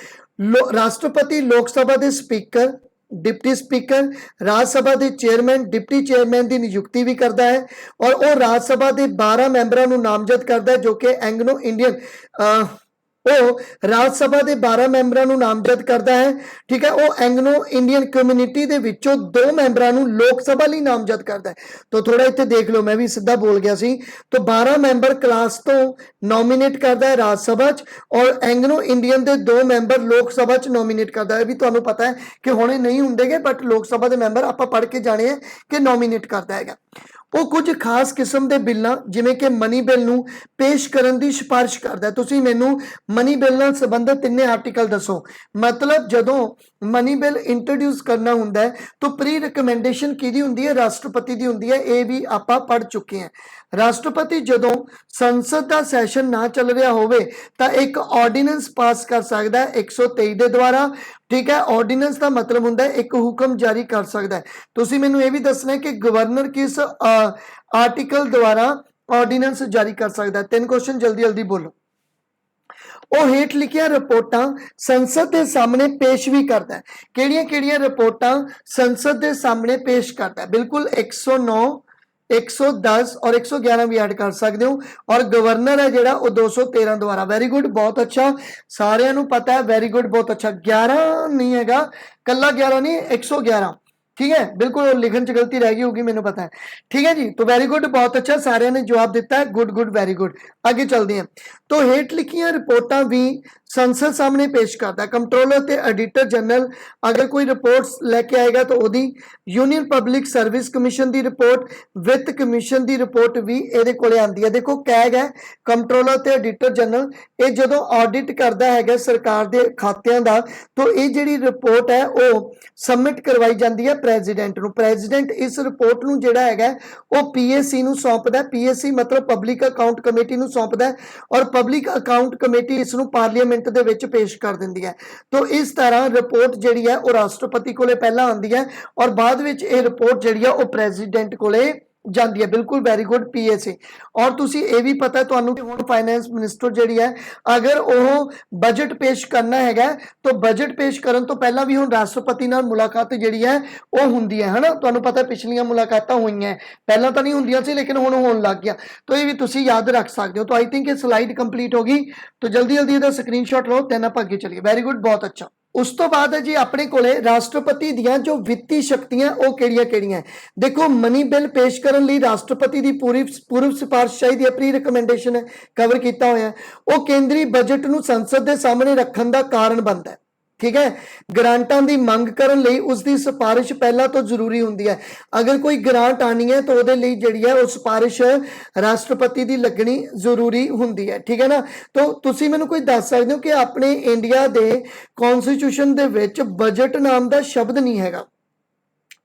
राष्ट्रपति लोक सभा के स्पीकर, डिप्टी स्पीकर, राज्यसभा के चेयरमैन, डिप्टी चेयरमैन की नियुक्ति भी करता है और वह राज्यसभा के 12 मैंबरों को नामजद करता है जो कि एंग्लो इंडियन राज्यसभा के 12 मैंबरों को नामजद करता है, ठीक है। वह एंग्लो इंडियन कम्यूनिटी के विचों 2 मैंबरों को लोक सभा लिए नामजद करता है। तो थोड़ा इतने देख लो, मैं भी सीधा बोल गया सी। तो 12 मैंबर क्लास तो नॉमिनेट करता है राज्यसभा और एंग्लो इंडियन के 2 मैंबर लोक सभा नॉमिनेट करता है। भी तुहानू पता है कि हुणे नहीं होंगे बट लोक सभा के मैंबर आप पढ़ के जाने हैं कि नॉमिनेट करता है। वो कुछ खास किस्म के बिलों जिमें कि मनी बिल नू पेश करने की सिफारिश करता है। तुसीं मैनू मनी बिल नाल संबंधित 3 आर्टिकल दसो। मतलब जदों मनी बिल इंट्रोड्यूस करना हुंदा है तो प्री रिकमेंडेशन किहदी हुंदी है, राष्ट्रपति दी हुंदी है। ये भी आपां पढ़ चुके हैं। राष्ट्रपति जदों संसद का सैशन ना चल रहा होवे तां एक ऑर्डीनेंस पास कर सकता है 123 के द्वारा, ठीक है। ऑर्डीनेंस का मतलब हुंदा है एक हुक्म जारी कर सकता है। तुसीं मैनू ये भी दसना है कि गवर्नर किस आर्टिकल द्वारा ऑर्डीनेंस जारी कर सकता है। 3 क्वेश्चन जल्दी जल्दी बोलो। वो हेठ लिखिया रिपोर्टां संसद के सामने पेश भी करता है। किहड़ियां-किहड़ियां रिपोर्टां संसद के सामने पेश करता है? बिल्कुल 109, 110 और 111 भी ऐड कर सकते हो। और गवर्नर है जिहड़ा वो 213 द्वारा। वेरी गुड, बहुत अच्छा, सारिਆਂ ਨੂੰ पता है। वेरी गुड, बहुत अच्छा। 11 नहीं हैगा, कल्ला 11 नहीं, 111, ठीक है। बिल्कुल लिखन च गलती रह गई होगी, मैंने पता है, ठीक है जी। तो वेरी गुड, बहुत अच्छा, सारे ने जवाब दिता है। Good good, very good. आगे चलते हैं। तो हेठ लिखियां रिपोर्टां भी संसद सामने पेश करता है। कंट्रोलर ते एडिटर जनरल अगर कोई रिपोर्ट्स लेके आएगा तो ओदी, यूनियन पब्लिक सर्विस कमीशन की रिपोर्ट, वित्त कमीशन की रिपोर्ट भी ये कोले आती है। देखो कैग है कंट्रोलर ते एडिटर जनरल, ये जदों ऑडिट करता है सरकार के खात्यां का, तो ये जिहड़ी रिपोर्ट है वो सबमिट करवाई जाती है प्रेजिडेंट नूं। प्रेजिडेंट इस रिपोर्ट नूं जिहड़ा हैगा वो पीएसी नूं सौंपदा है। पीएसी मतलब पब्लिक अकाउंट कमेटी नूं सौंपदा है और पब्लिक अकाउंट कमेटी इसनूं पार्लीमेंट दे विच पेश कर दिंदी है। तो इस तरह रिपोर्ट जिहड़ी है वो राष्ट्रपति कोले पहला आंदी है और बाद विच ये रिपोर्ट जिहड़ी है वो प्रेजिडेंट कोले जाती है। बिल्कुल वेरी गुड, पीएसी। और तुसी ये भी पता है तुहानूं कि हुण फाइनैंस मिनिस्टर जिहड़ी है अगर वह बजट पेश करना हैगा तो बजट पेश करन तो पहला भी हुण राष्ट्रपति नाल मुलाकात जिहड़ी है वो हुंदी है ना। तुहानूं पता पिछलियां मुलाकातां होईयां, पहलां तां नहीं हुंदियां सी लेकिन हुण होण लग गया। तो ये भी तुसी याद रख सकते हो। तो आई थिंक ये स्लाइड कंप्लीट होगी, तो जल्दी जल्दी इहदा स्क्रीनशॉट लो, then आपां अगे चलिए। वेरी गुड, बहुत अच्छा। उस तो बाद है जी अपने कोले राष्ट्रपति दियां जो वित्तीय शक्तियां वो किहड़ियां-किहड़ियां। देखो मनी बिल पेश करने लिए राष्ट्रपति की पूर्व सिफारिश चाहिए है, प्री रिकमेंडेशन है, कवर किया होया है। वो केंद्रीय बजट नूं संसद के सामने रखने का कारण बनता है, ठीक है। ग्रांटां की मंग करने लई उसकी सिफारिश पहला तो जरूरी होंदी है। अगर कोई ग्रांट आनी है तो उहदे लई जिहड़ी है वो सिफारिश राष्ट्रपति की लगनी जरूरी होंदी है, ठीक है ना। तो तुसीं मैनूं कोई दस सकदे हो कि अपने इंडिया के कॉन्स्टिट्यूशन दे विच बजट नाम का शब्द नहीं हैगा।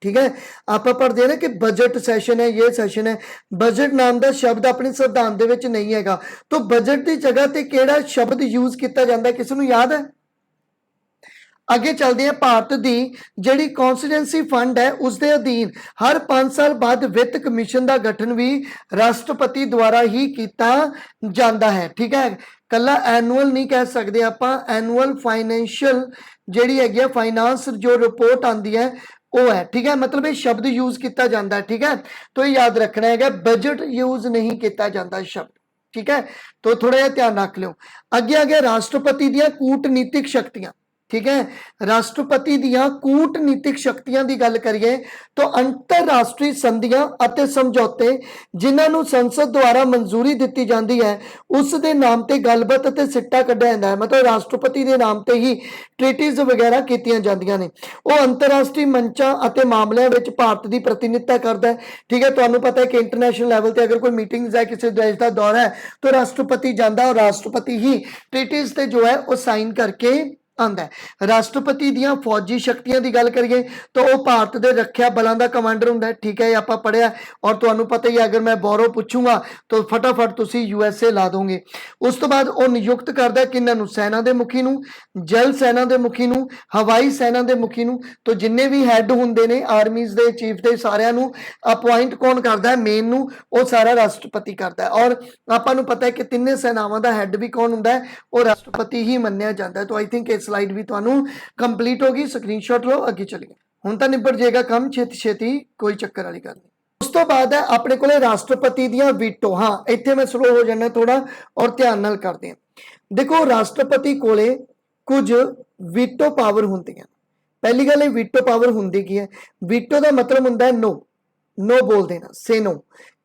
ठीक है, आप पढ़ते हैं ना कि बजट सैशन है, ये सैशन है, बजट नाम का शब्द अपने संविधान दे विच नहीं हैगा, तो बजट की जगह ते केड़ा शब्द यूज किया जाता है, किसी को याद है? अगे चलते हैं, भारत की जिहड़ी कॉन्स्टिट्यूएंसी फंड है उसके अधीन हर 5 साल बाद वित्त कमीशन का गठन भी राष्ट्रपति द्वारा ही किया जाता है। ठीक है, कला एनुअल नहीं कह सकते आप, एनुअल फाइनैंशियल जिहड़ी हैगी फाइनांस जो रिपोर्ट आती है वो है। ठीक है, मतलब ये शब्द यूज किया जाता है। ठीक है, तो ये याद रखना है, बजट यूज नहीं किया जाता शब्द। ठीक है, तो थोड़ा जिहा ध्यान रख लो। अगे आगे राष्ट्रपति दी कूटनीतिक शक्तियां। ठीक है, राष्ट्रपति दियां कूटनीतिक शक्तियां की गल करिए तो अंतरराष्ट्रीय संधियां अते समझौते जिन्होंने संसद द्वारा मंजूरी दी जाती है उस दे नाम ते गलबात ते सिट्टा कढ़िया जाता है, मतलब राष्ट्रपति के नाम ते ही ट्रीटीज वगैरह कीतियां जांदियां ने। वो अंतरराष्ट्रीय मंचां अते मामलों में भारत की प्रतिनिधित्व करता है। ठीक है, तुहानूं पता है कि इंटरनेशनल लैवल पर अगर कोई मीटिंग्स है, किसी देश का दौरा है तो राष्ट्रपति जाता और राष्ट्रपति ही ट्रीटीज से जो है वो साइन करके आंदा है। राष्ट्रपति दियां फौजी शक्तियां की गल करिए तो वह भारत के रखिया बलों का कमांडर हुंदा है। ठीक है, आप पढ़िया और तुहानूं पता ही अगर मैं बोरो पूछूंगा तो फटाफट तुसी यूएसए ला दोगे। उस तो बाद वह नियुक्त करता है किन्हां सेना के मुखी नूं, जल सेना के मुखी नूं, हवाई सेना के मुखी नूं, तो जिन्ने भी हैड हुंदे ने आर्मीज के चीफ के सारिਆਂ ਨੂੰ अपॉइंट कौन करता है, मेन नूं वो सारा राष्ट्रपति करता है। और आपां नूं पता है कि तिन्ने सेनावां का हैड भी कौन हुंदा है, वो राष्ट्रपति ही मन्निया जाता है। तो आई थिंक स्लाइड भी तुहानूं कंप्लीट होगी, स्क्रीनशॉट लो, अगे चलिए। हुण तां निबड़ जाएगा काम छेती छेती, कोई चक्कर वाली गल नहीं। उस तो बाद है अपने को राष्ट्रपति दियां वीटो। हाँ, इत्थे मैं स्लो हो जाना थोड़ा और ध्यान नाल करते हैं। देखो, राष्ट्रपति कोले कुछ वीटो पावर होंदी है। पहली गल वीटो पावर होंदी की है, वीटो का मतलब होंदा है नो, नो बोल देना, से नो,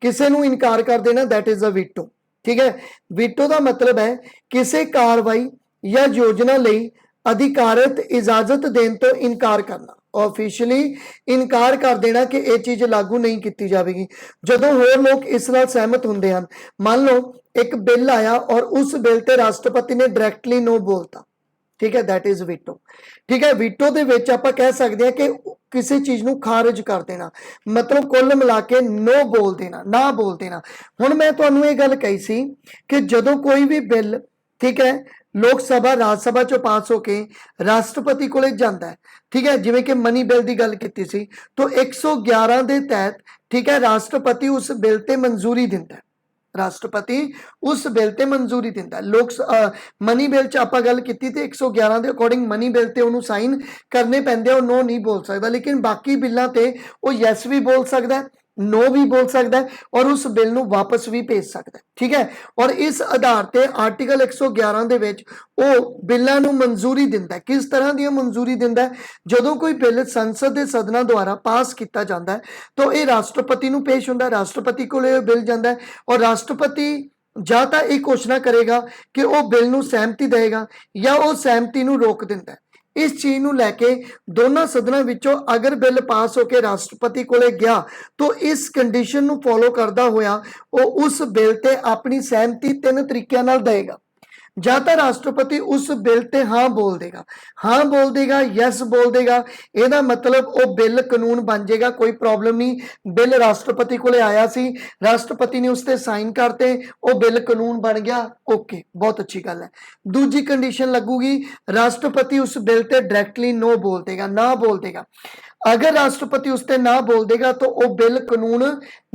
किसी नूं इनकार कर देना, दैट इज अ वीटो। ठीक है, वीटो का मतलब है किसी कार्रवाई या योजना लई अधिकारित इजाजत देने तो इनकार करना, ऑफिशियली इनकार कर देना कि यह चीज लागू नहीं की जाएगी। जदों होर लोग इस नाल सहमत होंदे हन, मान लो एक बिल आया और उस बिल ते राष्ट्रपति ने डायरैक्टली नो बोलता, ठीक है, दैट इज वीटो। ठीक है, वीटो दे विच आपां कह सकते हैं कि किसी चीज नूं खारिज कर देना, मतलब कुल मिला के नो बोल देना, ना बोल देना। हुण मैं तुहानूं ये गल कही सी कि जदों कोई भी बिल, ठीक है, लोक सभा राज सभा चो पास होके राष्ट्रपति को जाता है, ठीक है, जिवें कि मनी बिल की गल की सी, तो 111 के तहत, ठीक है, राष्ट्रपति उस बिल ते मंजूरी दिंदा है, राष्ट्रपति उस बिल ते मंजूरी दिंदा है। लोक मनी बिल च आपां गल कीती ते 111 के अकॉर्डिंग मनी बिल ते उहनूं साइन करने पैंदे, नो नहीं बोल सकता, लेकिन बाकी बिलों ते वो यस भी बोल सकता है, नो भी बोल सकता है और उस बिल नूं वापस भी भेज सकता है। ठीक है, और इस आधार ते आर्टिकल 111 दे विच वो बिलों नूं मंजूरी दिंदा है। किस तरह दी मंजूरी दिंदा है, जदों कोई बिल संसद के सदना द्वारा पास किया जाता है तो ये राष्ट्रपति नूं पेश हुंदा है, राष्ट्रपति कोल बिल जाता है और राष्ट्रपति ਜਾਂ ਤਾਂ ਇਹ घोषणा करेगा कि वह बिल नूं सहमति देगा या वह सहमति नूं रोक दिंदा है। इस चीज नूं लैके दोनों सदनों विचों अगर बिल पास होकर राष्ट्रपति कोले गया तो इस कंडीशन नूं फॉलो करदा होया वो उस बिल ते अपनी सहमति 3 तरीकों नाल देगा। ਜਾਂ ਤਾਂ राष्ट्रपति उस बिल ते हाँ बोल देगा, हाँ बोल देगा, यस बोल देगा, ਇਹਦਾ मतलब वो बिल कानून बन जाएगा, कोई प्रॉब्लम नहीं। बिल राष्ट्रपति को आया सी, राष्ट्रपति ने उस पर साइन करते, वो बिल कानून बन गया, ओके, बहुत अच्छी गल है। दूजी कंडीशन लगूगी, राष्ट्रपति उस बिल ते डायरैक्टली नो बोल देगा, ना बोल देगा। अगर राष्ट्रपति उस पर ना बोल देगा तो वो बिल कानून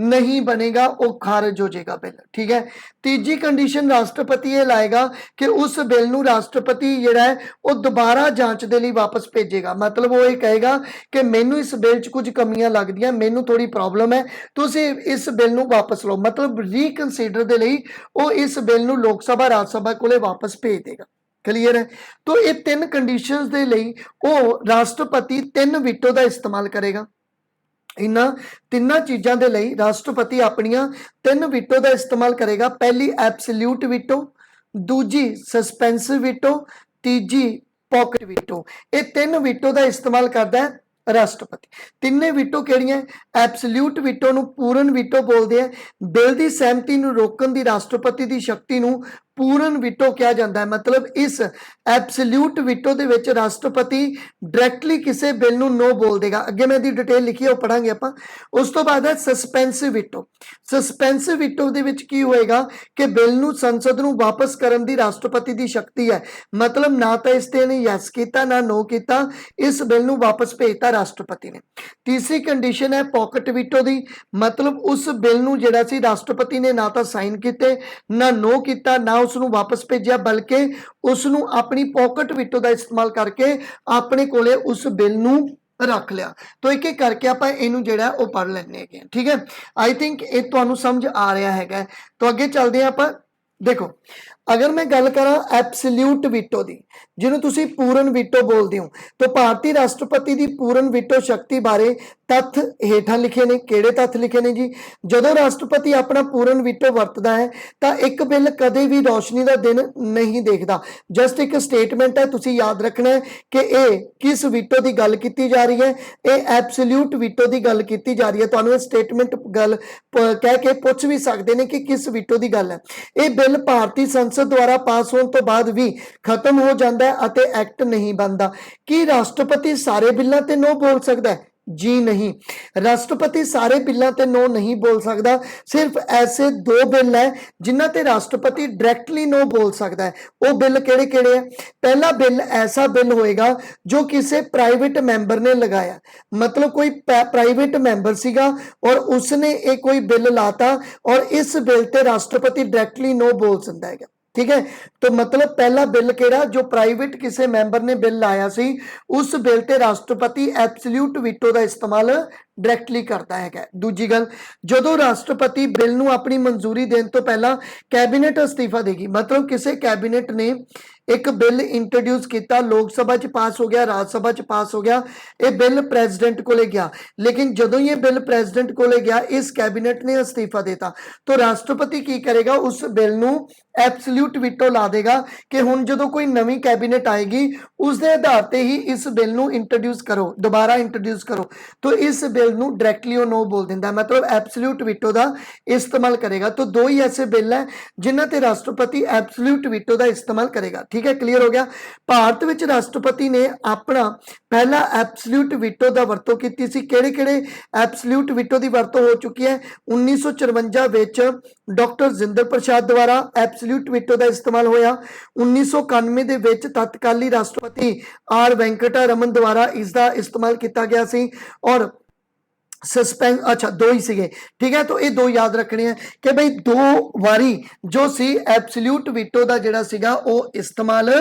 नहीं बनेगा, वो खारिज हो जाएगा बिल। ठीक है, तीजी कंडीशन राष्ट्रपति ये लाएगा कि उस बिल नूं राष्ट्रपति जिहड़ा है वो दोबारा जांच दे लई वापस भेजेगा, मतलब वो ये कहेगा कि मैनू इस बिल च कुछ कमियां लगदियां, मैनू थोड़ी प्रॉब्लम है, तुसीं इस बिल नूं वापस लो, मतलब रीकनसीडर दे लई वो इस बिल नूं लोक सभा राज सभा कोले वापस भेज देगा। क्लीयर है, तो ये 3 कंडीशनस दे लई वो राष्ट्रपति 3 वीटो का इस्तेमाल करेगा। इन्हां तिन्नां चीज़ों के लिए राष्ट्रपति अपनियां 3 वीटो का इस्तेमाल करेगा। पहली एब्सोल्यूट वीटो, दूजी सस्पेंसिव वीटो, तीजी पॉकेट वीटो। ये 3 वीटो का इस्तेमाल करता है राष्ट्रपति। तिन्ने वीटो किहड़ियां, एब्सोल्यूट वीटो नूं पूर्ण वीटो बोलते हैं, बिल की सहमति नूं रोकण दी राष्ट्रपति की शक्ति नूं पूर्ण वीटो कहा जाता है। मतलब इस एब्सोल्यूट वीटो दे विच राष्ट्रपति डायरैक्टली किसी बिल नूं नो बोल देगा। अगे मैं दी डिटेल लिखी है वो पढ़ांगे आपां। उस तो बाद है सस्पेंसिव वीटो। सस्पेंसिव वीटो दे विच की होएगा कि बिल नूं संसद नूं वापस करन दी राष्ट्रपति दी शक्ति है। मतलब ना तो इस ते ने यस कीता ना नो कीता, इस बिल नूं वापस भेजता राष्ट्रपति ने। तीसरी कंडीशन है पॉकेट वीटो दी। मतलब उस बिल नूं जिहड़ा सी राष्ट्रपति ने ना तो साइन कीते ना नो कीता ना उसनूं वापस भेजिया, बल्कि उसनूं अपनी पॉकेट वीटो का इस्तेमाल करके अपने कोले उस बिल नूं रख लिया। तो एक एक करके आप इनू जिहड़ा वो पढ़ लेने हैं। ठीक है, आई थिंक ये तुहानूं समझ आ रहा है। तो अगे चलते हैं आप। देखो अगर मैं गल करा एब्सोल्यूट वीटो दी, जिन्हों तुसी पूर्ण वीटो बोलते हो, तो भारतीय राष्ट्रपति की पूर्ण वीटो शक्ति बारे तत्थ हेठा लिखे ने। किहड़े तत्थ लिखे ने जी? जदों राष्ट्रपति अपना पूर्ण वीटो वरतदा है तो एक बिल कदे भी रोशनी का दिन नहीं देखता। जस्ट एक स्टेटमेंट है, तुसी याद रखना है कि ये किस वीटो की गल की जा रही है। ये एब्सोल्यूट वीटो की गल की जा रही है। तुहानूं ये स्टेटमेंट गल कह के पूछ भी सकते हैं कि किस वीटो की गल है। ये बिल भारतीय संसद द्वारा पास होने तो बाद भी खत्म हो जाता है अते एक्ट नहीं बनता। कि राष्ट्रपति सारे बिलों ते नो बोल सकता है? जी नहीं, राष्ट्रपति सारे बिलों ते नो नहीं बोल सकता। सिर्फ ऐसे दो बिल है जिन्हां ते राष्ट्रपति डायरैक्टली नो बोल सकता है। वो बिल केड़े केड़े है? पहला बिल ऐसा बिल होएगा जो किसी प्राइवेट मैंबर ने लगाया। मतलब कोई प्राइवेट मैंबर सीगा और उसने एक कोई बिल लाता और इस बिल ते राष्ट्रपति डायरैक्टली नो बोल सकता है। ठीक है, तो मतलब पहला बिल केड़ा जो प्राइवेट किसी मैंबर ने बिल लाया सी, उस बिल ते राष्ट्रपति एब्सोल्यूट वीटो का इस्तेमाल डायरैक्टली करता है। दूजी गल, जदों राष्ट्रपति बिल नूं अपनी मंजूरी देने तो पहला कैबिनेट अस्तीफा देगी। मतलब किसी कैबिनेट ने एक बिल इंट्रोड्यूस किया, लोक सभा च पास हो गया, राज्य सभा च पास हो गया, ये बिल प्रेजिडेंट को गया, लेकिन जदों ये बिल प्रेजिडेंट को गया, इस कैबिनेट ने अस्तीफा देता, तो राष्ट्रपति की करेगा? उस बिल नूं एब्सोल्यूट वीटो ला देगा कि हुण जदों कोई नवी कैबिनेट आएगी उसके आधार पर ही इस बिल नूं इंट्रोड्यूस करो, दोबारा इंट्रोड्यूस करो। तो इस बिल नूं डायरैक्टली नो बोल दिंदा, मतलब एब्सोल्यूट वीटो का इस्तेमाल करेगा। तो दो ही ऐसे बिल है जिन्हां ते राष्ट्रपति एब्सोल्यूट वीटो का इस्तेमाल करेगा। ठीक है, क्लीयर हो गया। भारत विच राष्ट्रपति ने अपना पहला एब्सोल्यूट वीटो का वरतों की सी। किहड़े-किहड़े एब्सोल्यूट वीटो की वरतों हो चुकी है? 1954 विच डॉक्टर जिंदर प्रसाद द्वारा एब्सोल्यूट वीटो का इस्तेमाल होया। 1991 दे विच तत्काली राष्ट्रपति आर वेंकटा रमन द्वारा इसका इस्तेमाल किया गया सी। और सस्पेंस, अच्छा दो ही सीगे। ठीक है, तो ये दो याद रखने हैं कि भाई दो वारी जो सी एब्सोल्यूट वीटो का जिहड़ा सीगा वो इस्तेमाल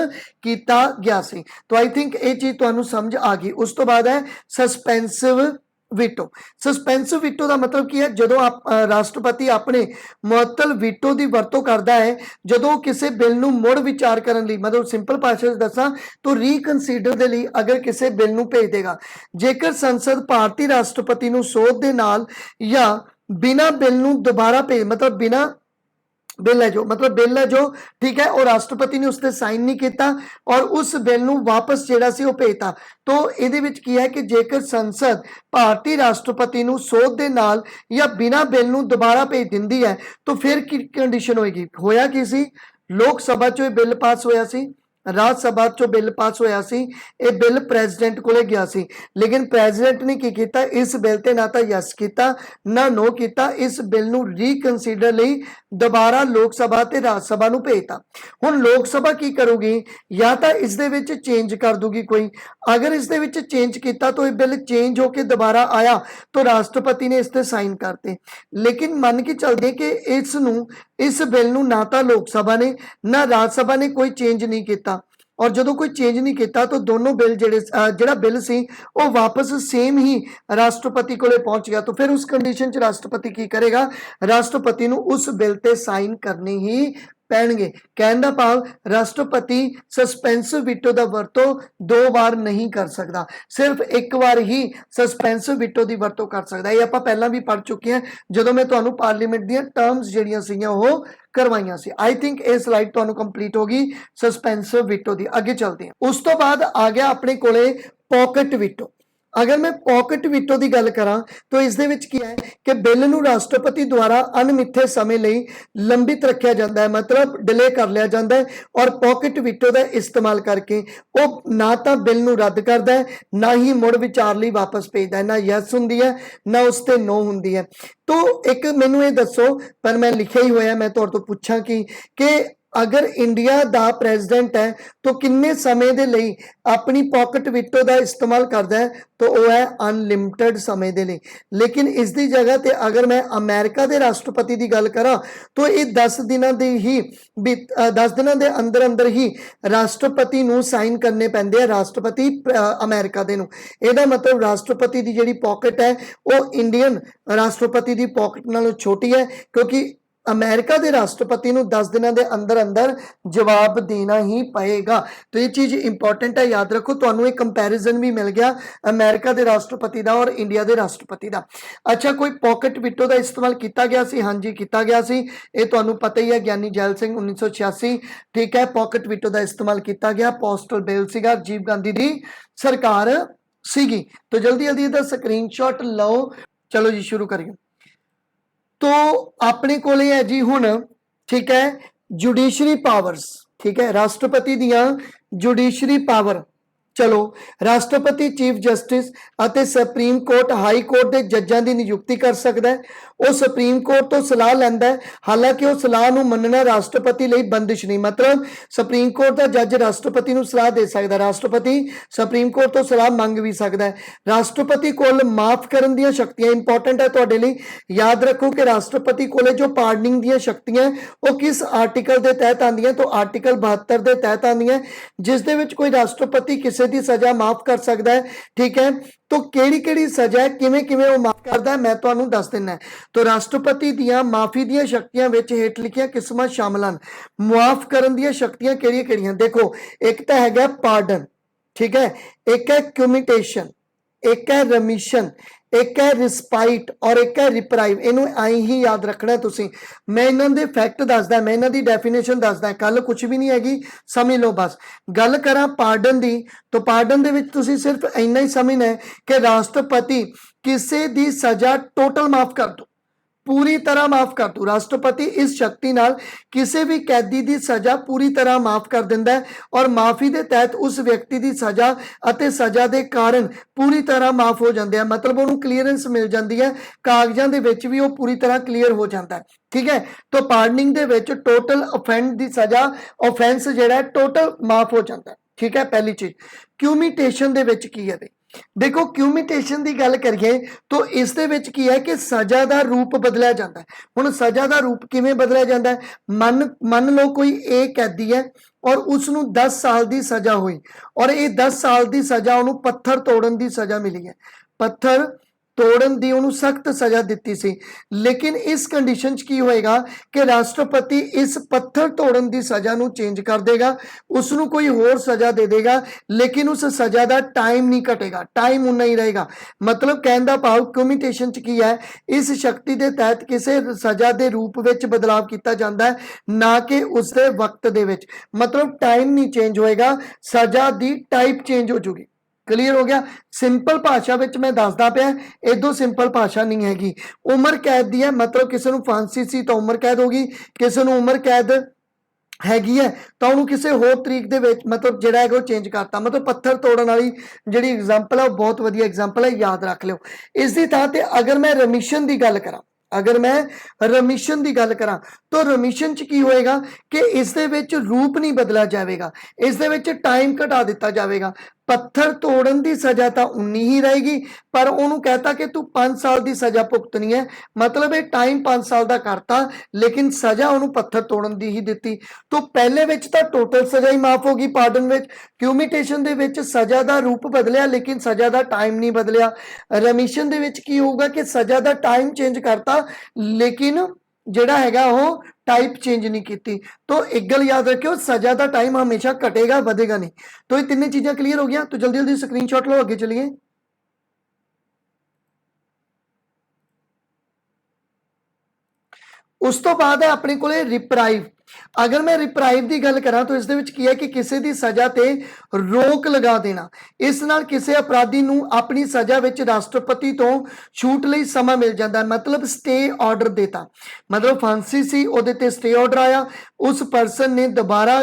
किया गया सी। तो आई थिंक ये चीज तुहानूं समझ आ गई। उस तो बाद है सस्पेंसिव वीटो। सस्पेंसिव वीटो का मतलब की है? जदों आप राष्ट्रपति अपने मुअत्तल वीटो की वरतों करता है जदों किसी बिल नूं मुड़ विचार करने लई, मतलब सिंपल भाषा च दसां तो रीकनसीडर दे लई अगर किसी बिल नूं भेज देगा। जेकर संसद भारतीय राष्ट्रपति नूं सोध दे नाल या बिना बिल नूं दोबारा भेज, मतलब बिना बिल है जो, मतलब बिल है जो, ठीक है, और राष्ट्रपति ने उसते साइन नहीं किया और उस बिल नूं वापस जिहड़ा सी वो भेजता। तो इहदे विच की है कि जेकर संसद भारतीय राष्ट्रपति नूं सोध दे नाल या बिना बिल नूं दोबारा भेज दिंदी है तो फिर की कंडीशन होएगी? होया की सी? लोक सभा चों बिल पास होया सी, राज्य सभा चो बिल पास होया सी, ये बिल प्रेजिडेंट को गया सी, लेकिन प्रेजिडेंट ने की किया? इस बिल ते ना तो यस किया ना नो किया, इस बिल नूं रीकनसीडर लई दोबारा लोक सभा ते राज्य सभा नूं भेजता। हुण लोक सभा की करूगी? या तो इस दे विच चेंज कर दूगी कोई। अगर इस दे विच चेंज किया तो ये बिल चेंज होकर दोबारा आया तो राष्ट्रपति ने इस ते साइन करते। लेकिन मन के चलते कि इस बिल नूं ना तो लोक सभा ने ना राज्य सभा ने कोई चेंज नहीं किया, और जदों कोई चेंज नहीं किया तो दोनों बिल जिहड़ा बिल सी वो वापस सेम ही राष्ट्रपति कोले पहुंच गया। तो फिर उस कंडीशन च राष्ट्रपति की करेगा? राष्ट्रपति नूं उस बिल ते साइन करने ही पैणगे। कहण दा भाव राष्ट्रपति सस्पेंसिव वीटो का वरतों दो बार नहीं कर सकता, सिर्फ एक बार ही सस्पेंसिव वीटो की वरतों कर सकता है। ये आपां पहलां भी पढ़ चुके हैं जदों मैं तुहानूं पार्लीमेंट दीयां टर्म्स जिहड़ियां सीगियां वो करवाइयां सी। आई थिंक ये स्लाइड तुहानूं कंप्लीट होगी सस्पेंसिव वीटो की। अगे चलते हैं। उस तो बाद आ गया अपने कोले पॉकेट वीटो। अगर मैं पॉकेट वीटो की गल करा तो इस दे विच की है कि बिल नूं राष्ट्रपति द्वारा अनमिथे समय लई लंबित रखा जाता है, मतलब डिले कर लिया जाता है, और पॉकेट वीटो का इस्तेमाल करके वो ना तो बिल नूं रद्द करता है, ना ही मुड़ विचार लई वापस भेजता है, ना यस हुंदी है ना उस ते नो हुंदी है। तो एक मैनूं ये दसो, पर मैं लिखिया ही होया, मैं तुहाडे तों पुछां कि अगर इंडिया दा प्रेजिडेंट है तो किन्ने समय दे लई अपनी पॉकेट विटो का इस्तेमाल करता है, तो वह है अनलिमिटेड समय दे लई। लेकिन इस दी जगह ते अगर मैं अमेरिका के राष्ट्रपति की गल करा तो ये 10 दिनों दी ही 10 दिनों के अंदर अंदर ही राष्ट्रपति नूं साइन करने पैंदे हैं, राष्ट्रपति अमेरिका दे नूं। इहदा मतलब राष्ट्रपति की जिहड़ी पॉकेट है वो इंडियन राष्ट्रपति की पॉकेट नालों छोटी है, क्योंकि अमेरिका के राष्ट्रपति नूं 10 दिनों के अंदर अंदर जवाब देना ही पएगा। तो ये चीज़ इंपॉर्टेंट है, याद रखो। तुहानूं एक कंपैरिजन भी मिल गया अमेरिका के राष्ट्रपति का और इंडिया के राष्ट्रपति का। अच्छा, कोई पॉकेट विटो का इस्तेमाल किया गया सी? हाँ जी, किया गया सी। ये तुहानूं पता ही है, ज्ञानी जैल सिंह 1986, ठीक है, पॉकेट विटो का इस्तेमाल किया गया। पोस्टल बिल सीगा, राजीव गांधी की सरकार सीगी। तो जल्दी जल्दी इहदा स्क्रीनशॉट लो। चलो जी शुरू करिए। तो अपने को है जी हुण, ठीक है, जुडिशरी पावर्स, ठीक है, राष्ट्रपति दियां जुडिशरी पावर। चलो, राष्ट्रपति चीफ जस्टिस अते सुप्रीम कोर्ट हाई कोर्ट के जजां की नियुक्ति कर सकता है। वह सुप्रीम कोर्ट तो सलाह लैंदा है, हालांकि वह सलाह नूं मनना राष्ट्रपति लई बंदिश नहीं। मतलब सुप्रीम कोर्ट का जज राष्ट्रपति नूं सलाह दे सकता, राष्ट्रपति सुप्रीम कोर्ट तो सलाह मंग भी सकता है। राष्ट्रपति कोल माफ करन दियां शक्तियां, इंपॉर्टेंट है तुहाडे लई, याद रखो कि राष्ट्रपति कोले जो पार्डनिंग दियां शक्तियां वो किस आर्टिकल के तहत आंदियां, तो आर्टिकल 72 के तहत आंदियां, जिस दे विच कोई राष्ट्रपति किसी की सजा माफ कर सकता है। ठीक है, तो केड़ी-केड़ी सजा है, किवें-किवें वो माफ करदा है, मैं तुहानूं दस दिना है। तो राष्ट्रपति दियां माफी दियां शक्तियां विच हेठ लिखियां किस्मां शामिल हन। मुआफ करन दियां शक्तियां केड़ियां-केड़ियां? देखो, एक तो हैगा पार्डन, ठीक है, एक है क्यूमिटेशन, एक है रमिशन, एक है रिस्पाइट और एक है रिप्राइव। इनू आई ही याद रखना है तुसी। मैं इन्हां दे फैक्ट दसदा, मैं इन्हां दी डेफिनेशन दसदा, कल कुछ भी नहीं हैगी, समझ लो बस। गल करा पार्डन दी, तो पार्डन दे विच तुसी सिर्फ इन्ना ही समझना है कि राष्ट्रपति किसी दी सजा टोटल माफ कर दो, पूरी तरह माफ कर दो। राष्ट्रपति इस शक्ति नाल किसी भी कैदी की सजा पूरी तरह माफ कर दिंदा है, और माफी के तहत उस व्यक्ति की सजा अते सजा के कारण पूरी तरह माफ हो जाते हैं। मतलब उन्होंने क्लीयरेंस मिल जाती है, कागजां दे विच भी वो पूरी तरह क्लीयर हो जाता है। ठीक है, तो पार्डनिंग दे विच टोटल ऑफेंड की सजा, ऑफेंस जिहड़ा टोटल माफ हो जाता है। ठीक है, पहली चीज। क्यूमिटेशन दे विच की है? देखो, क्यूमिटेशन की गल करिए तो इस दे विच की है कि सजा का रूप बदलिया जाता है। हुण सजा का रूप किवें बदलिया जाता है? मन लो कोई एक कैदी है और उसनूं 10 साल की सजा हुई, और ये 10 साल की सजा उन्होंने पत्थर तोड़न की सजा मिली है, पत्थर तोड़न दी उन्होंने सख्त सजा दी सी। लेकिन इस कंडीशन च की होएगा कि राष्ट्रपति इस पत्थर तोड़न की सजा नूं चेंज कर देगा, उसनूं कोई होर सजा दे देगा, लेकिन उस सजा का टाइम नहीं घटेगा, टाइम उन्ना ही रहेगा। मतलब कहने दा भाव क्यूमिटेशन च की है, इस शक्ति के तहत किसी सजा के रूप में बदलाव किया जाता है, ना कि उसके वक्त दे विच। मतलब टाइम नहीं चेंज होएगा, सजा की टाइप चेंज हो जूगी। क्लीयर हो गया? सिंपल भाषा विच मैं दसदा पिया, इदों सिंपल भाषा नहीं हैगी। उम्र कैद दी है, मतलब किसी नूं फांसी सी तो उम्र कैद होगी, किसी नूं उम्र कैद हैगी है तो उन्होंने किसी होर तरीक दे विच मतलब जिहड़ा है वो चेंज करता। मतलब पत्थर तोड़न वाली जिहड़ी एग्जाम्पल है वो बहुत वधिया एग्जाम्पल है, याद रख लिओ। इस दी थां ते अगर मैं रमिशन की गल करा, अगर मैं रमिशन की गल करा तो रमिशन च की होएगा कि इस दे विच रूप नहीं बदला जाएगा, इस दे विच टाइम घटा दिता जाएगा। पत्थर तोड़न की सजा तो उन्नी ही रहेगी, पर उन्होंने कहता कि तू 5 साल की सजा भुगतनी है। मतलब ये टाइम 5 साल का करता, लेकिन सजा उन्होंने पत्थर तोड़न की ही दी। तो पहले विच तो टोटल सजा ही माफ होगी पार्डन विच। क्यूमिटेशन दे विच सजा का रूप बदलिया लेकिन सजा का टाइम नहीं बदलिया। रमिशन दे विच की होगा कि सजा का टाइम चेंज करता, लेकिन जिहड़ा हैगा वो टाइप चेंज नहीं की। तो एक गल याद रखियो, सजा का टाइम हमेशा घटेगा, बढ़ेगा नहीं। तो ये तीनों चीजें क्लियर हो गया। तो जल्दी जल्दी स्क्रीनशॉट लो, आगे चलिए। उस तो बाद है अपने को रिप्राइव। अगर मैं रिप्राइव की गल करा तो इस दे विच की है कि किसी की सज़ा ते रोक लगा देना, इस नाल किसी अपराधी नूं अपनी सज़ा विच राष्ट्रपति तो छूट लई समा मिल जाता है, मतलब स्टे ऑर्डर देता, मतलब फांसी सी उहदे ते स्टे ऑर्डर आया, उस परसन ने दोबारा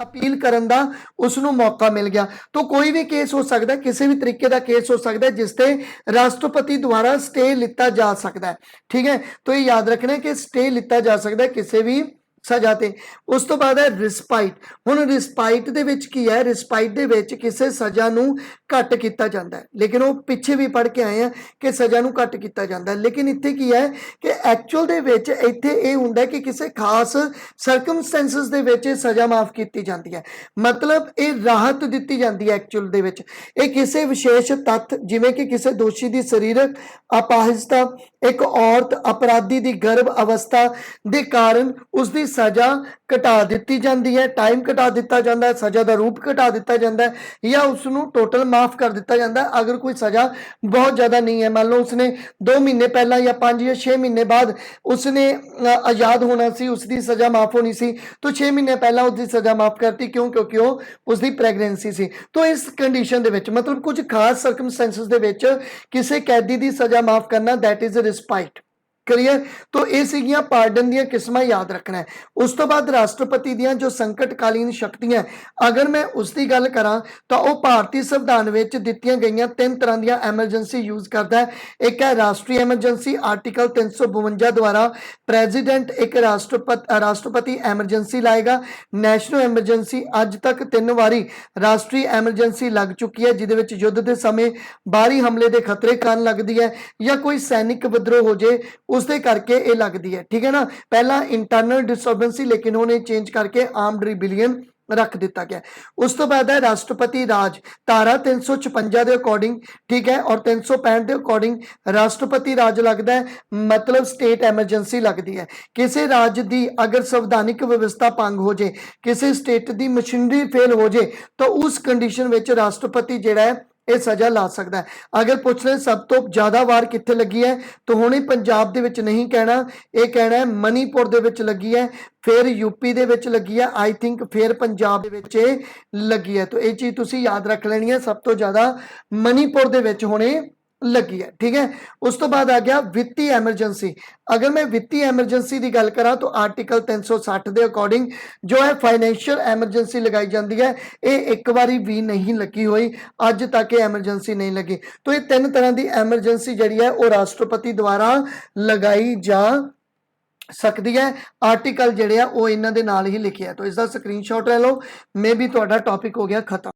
अपील करन दा उसनूं मौका मिल गया। तो कोई भी केस हो सकता है, किसी भी तरीके का केस हो सकता है जिसते राष्ट्रपति द्वारा स्टे लिता जा सकता है, ठीक है। तो ये याद रखना है कि स्टे लिता जा सकता है किसी भी सज़ा ते। उस तो बाद है रिस्पाइट। हुण रिस्पाइट दे विच की है, रिस्पाइट दे विच किसी सज़ा नूं घट किया जाता है, लेकिन वो पिछे भी पढ़ के आए हैं कि सज़ा नूं घट किया जाता है, लेकिन इत्थे की है कि एक्चुअल दे विच इत्थे ये हुंदा है कि किसी खास सरकमस्टेंसिस दे विच सज़ा माफ की जाती है, मतलब ये राहत दी जाती है एक्चुअल दे विच। ये किसी विशेष तत्थ जिवें कि किसी दोषी की शरीरक अपाहिजता, एक औरत अपराधी की गर्भ अवस्था के कारण उसकी सज़ा घटा दी जाती है, टाइम घटा दिता जाता है, सज़ा का रूप घटा दिता जाता है, या उसनों टोटल माफ कर दिता जाता है अगर कोई सज़ा बहुत ज़्यादा नहीं है। मान लो उसने 2 महीने पहला या 5 या 6 महीने बाद उसने आज़ाद होना सी, उसकी सज़ा माफ होनी सी, तो 6 महीने पहला उसकी सज़ा माफ करती, क्यों? क्योंकि वो उसकी प्रैगनेंसी सी। तो इस कंडीशन दे विच मतलब कुछ खास सर्कमस्टेंसिस दे विच किसी कैदी की सज़ा माफ करना, दैट इज रिस्पाइट। क्लियर? तो ये सीगियां पार्डन दी किस्मां याद रखना है। उस तो बाद राष्ट्रपति दियां जो संकटकालीन शक्तियां, अगर मैं उसकी गल करा तो वह भारतीय संविधान विच दित्तियां गईयां 3 तरह दी एमरजेंसी यूज करता है। एक है राष्ट्रीय एमरजेंसी, आर्टिकल 352 द्वारा प्रेजिडेंट एक राष्ट्रपति एमरजेंसी लाएगा। नैशनल एमरजेंसी अज तक 3 वारी राष्ट्रीय एमरजेंसी लग चुकी है, जिहदे विच युद्ध के समय बाहरी हमले के खतरे कारण लगती है, या कोई सैनिक विद्रोह हो जाए उसके करके ये लगती है, ठीक है ना। पहला इंटरनल डिस्टर्बेंस सी, लेकिन उन्हें चेंज करके आर्म्ड रिबिलियन रख दिता गया। उस तो बाद है राष्ट्रपति राज, धारा 356 के अकॉर्डिंग, ठीक है, और 365 के अकॉर्डिंग राष्ट्रपति राज लगता है, मतलब स्टेट एमरजेंसी लगती है। किसी राज की अगर संवैधानिक व्यवस्था भंग हो जाए, किसी स्टेट की मशीनरी फेल हो जाए, तो उस कंडीशन में राष्ट्रपति जिहड़ा है ये सज़ा ला सकता है। अगर पूछ रहे सब तो ज़्यादा वार कित्थे लगी है, तो हुणे पंजाब दे विच नहीं कहना, ये कहना है मणिपुर दे विच लगी है, फिर यूपी दे विच लगी है, आई थिंक फिर पंजाब दे विच लगी है। तो ये चीज़ तुसी याद रख लेनी है, सब तो ज़्यादा मणिपुर दे विच हुणे लगी है, ठीक है। उस तो बाद आ गया वित्तीय एमरजेंसी। अगर मैं वित्तीय एमरजेंसी की गल करा तो आर्टिकल 360 के अकॉर्डिंग जो है फाइनैंशियल एमरजेंसी लगाई जाती है, ये एक बारी भी नहीं लगी हुई, अज तक ये एमरजेंसी नहीं लगी। तो ये 3 तरह की एमरजेंसी जी है वो राष्ट्रपति द्वारा लगाई जा सकती है। आर्टिकल जिहड़े आ वो इन्हां दे नाल ही लिखे है। तो इसका स्क्रीनशॉट ले लो, मे भी तुहाडा टॉपिक हो गया खत्म।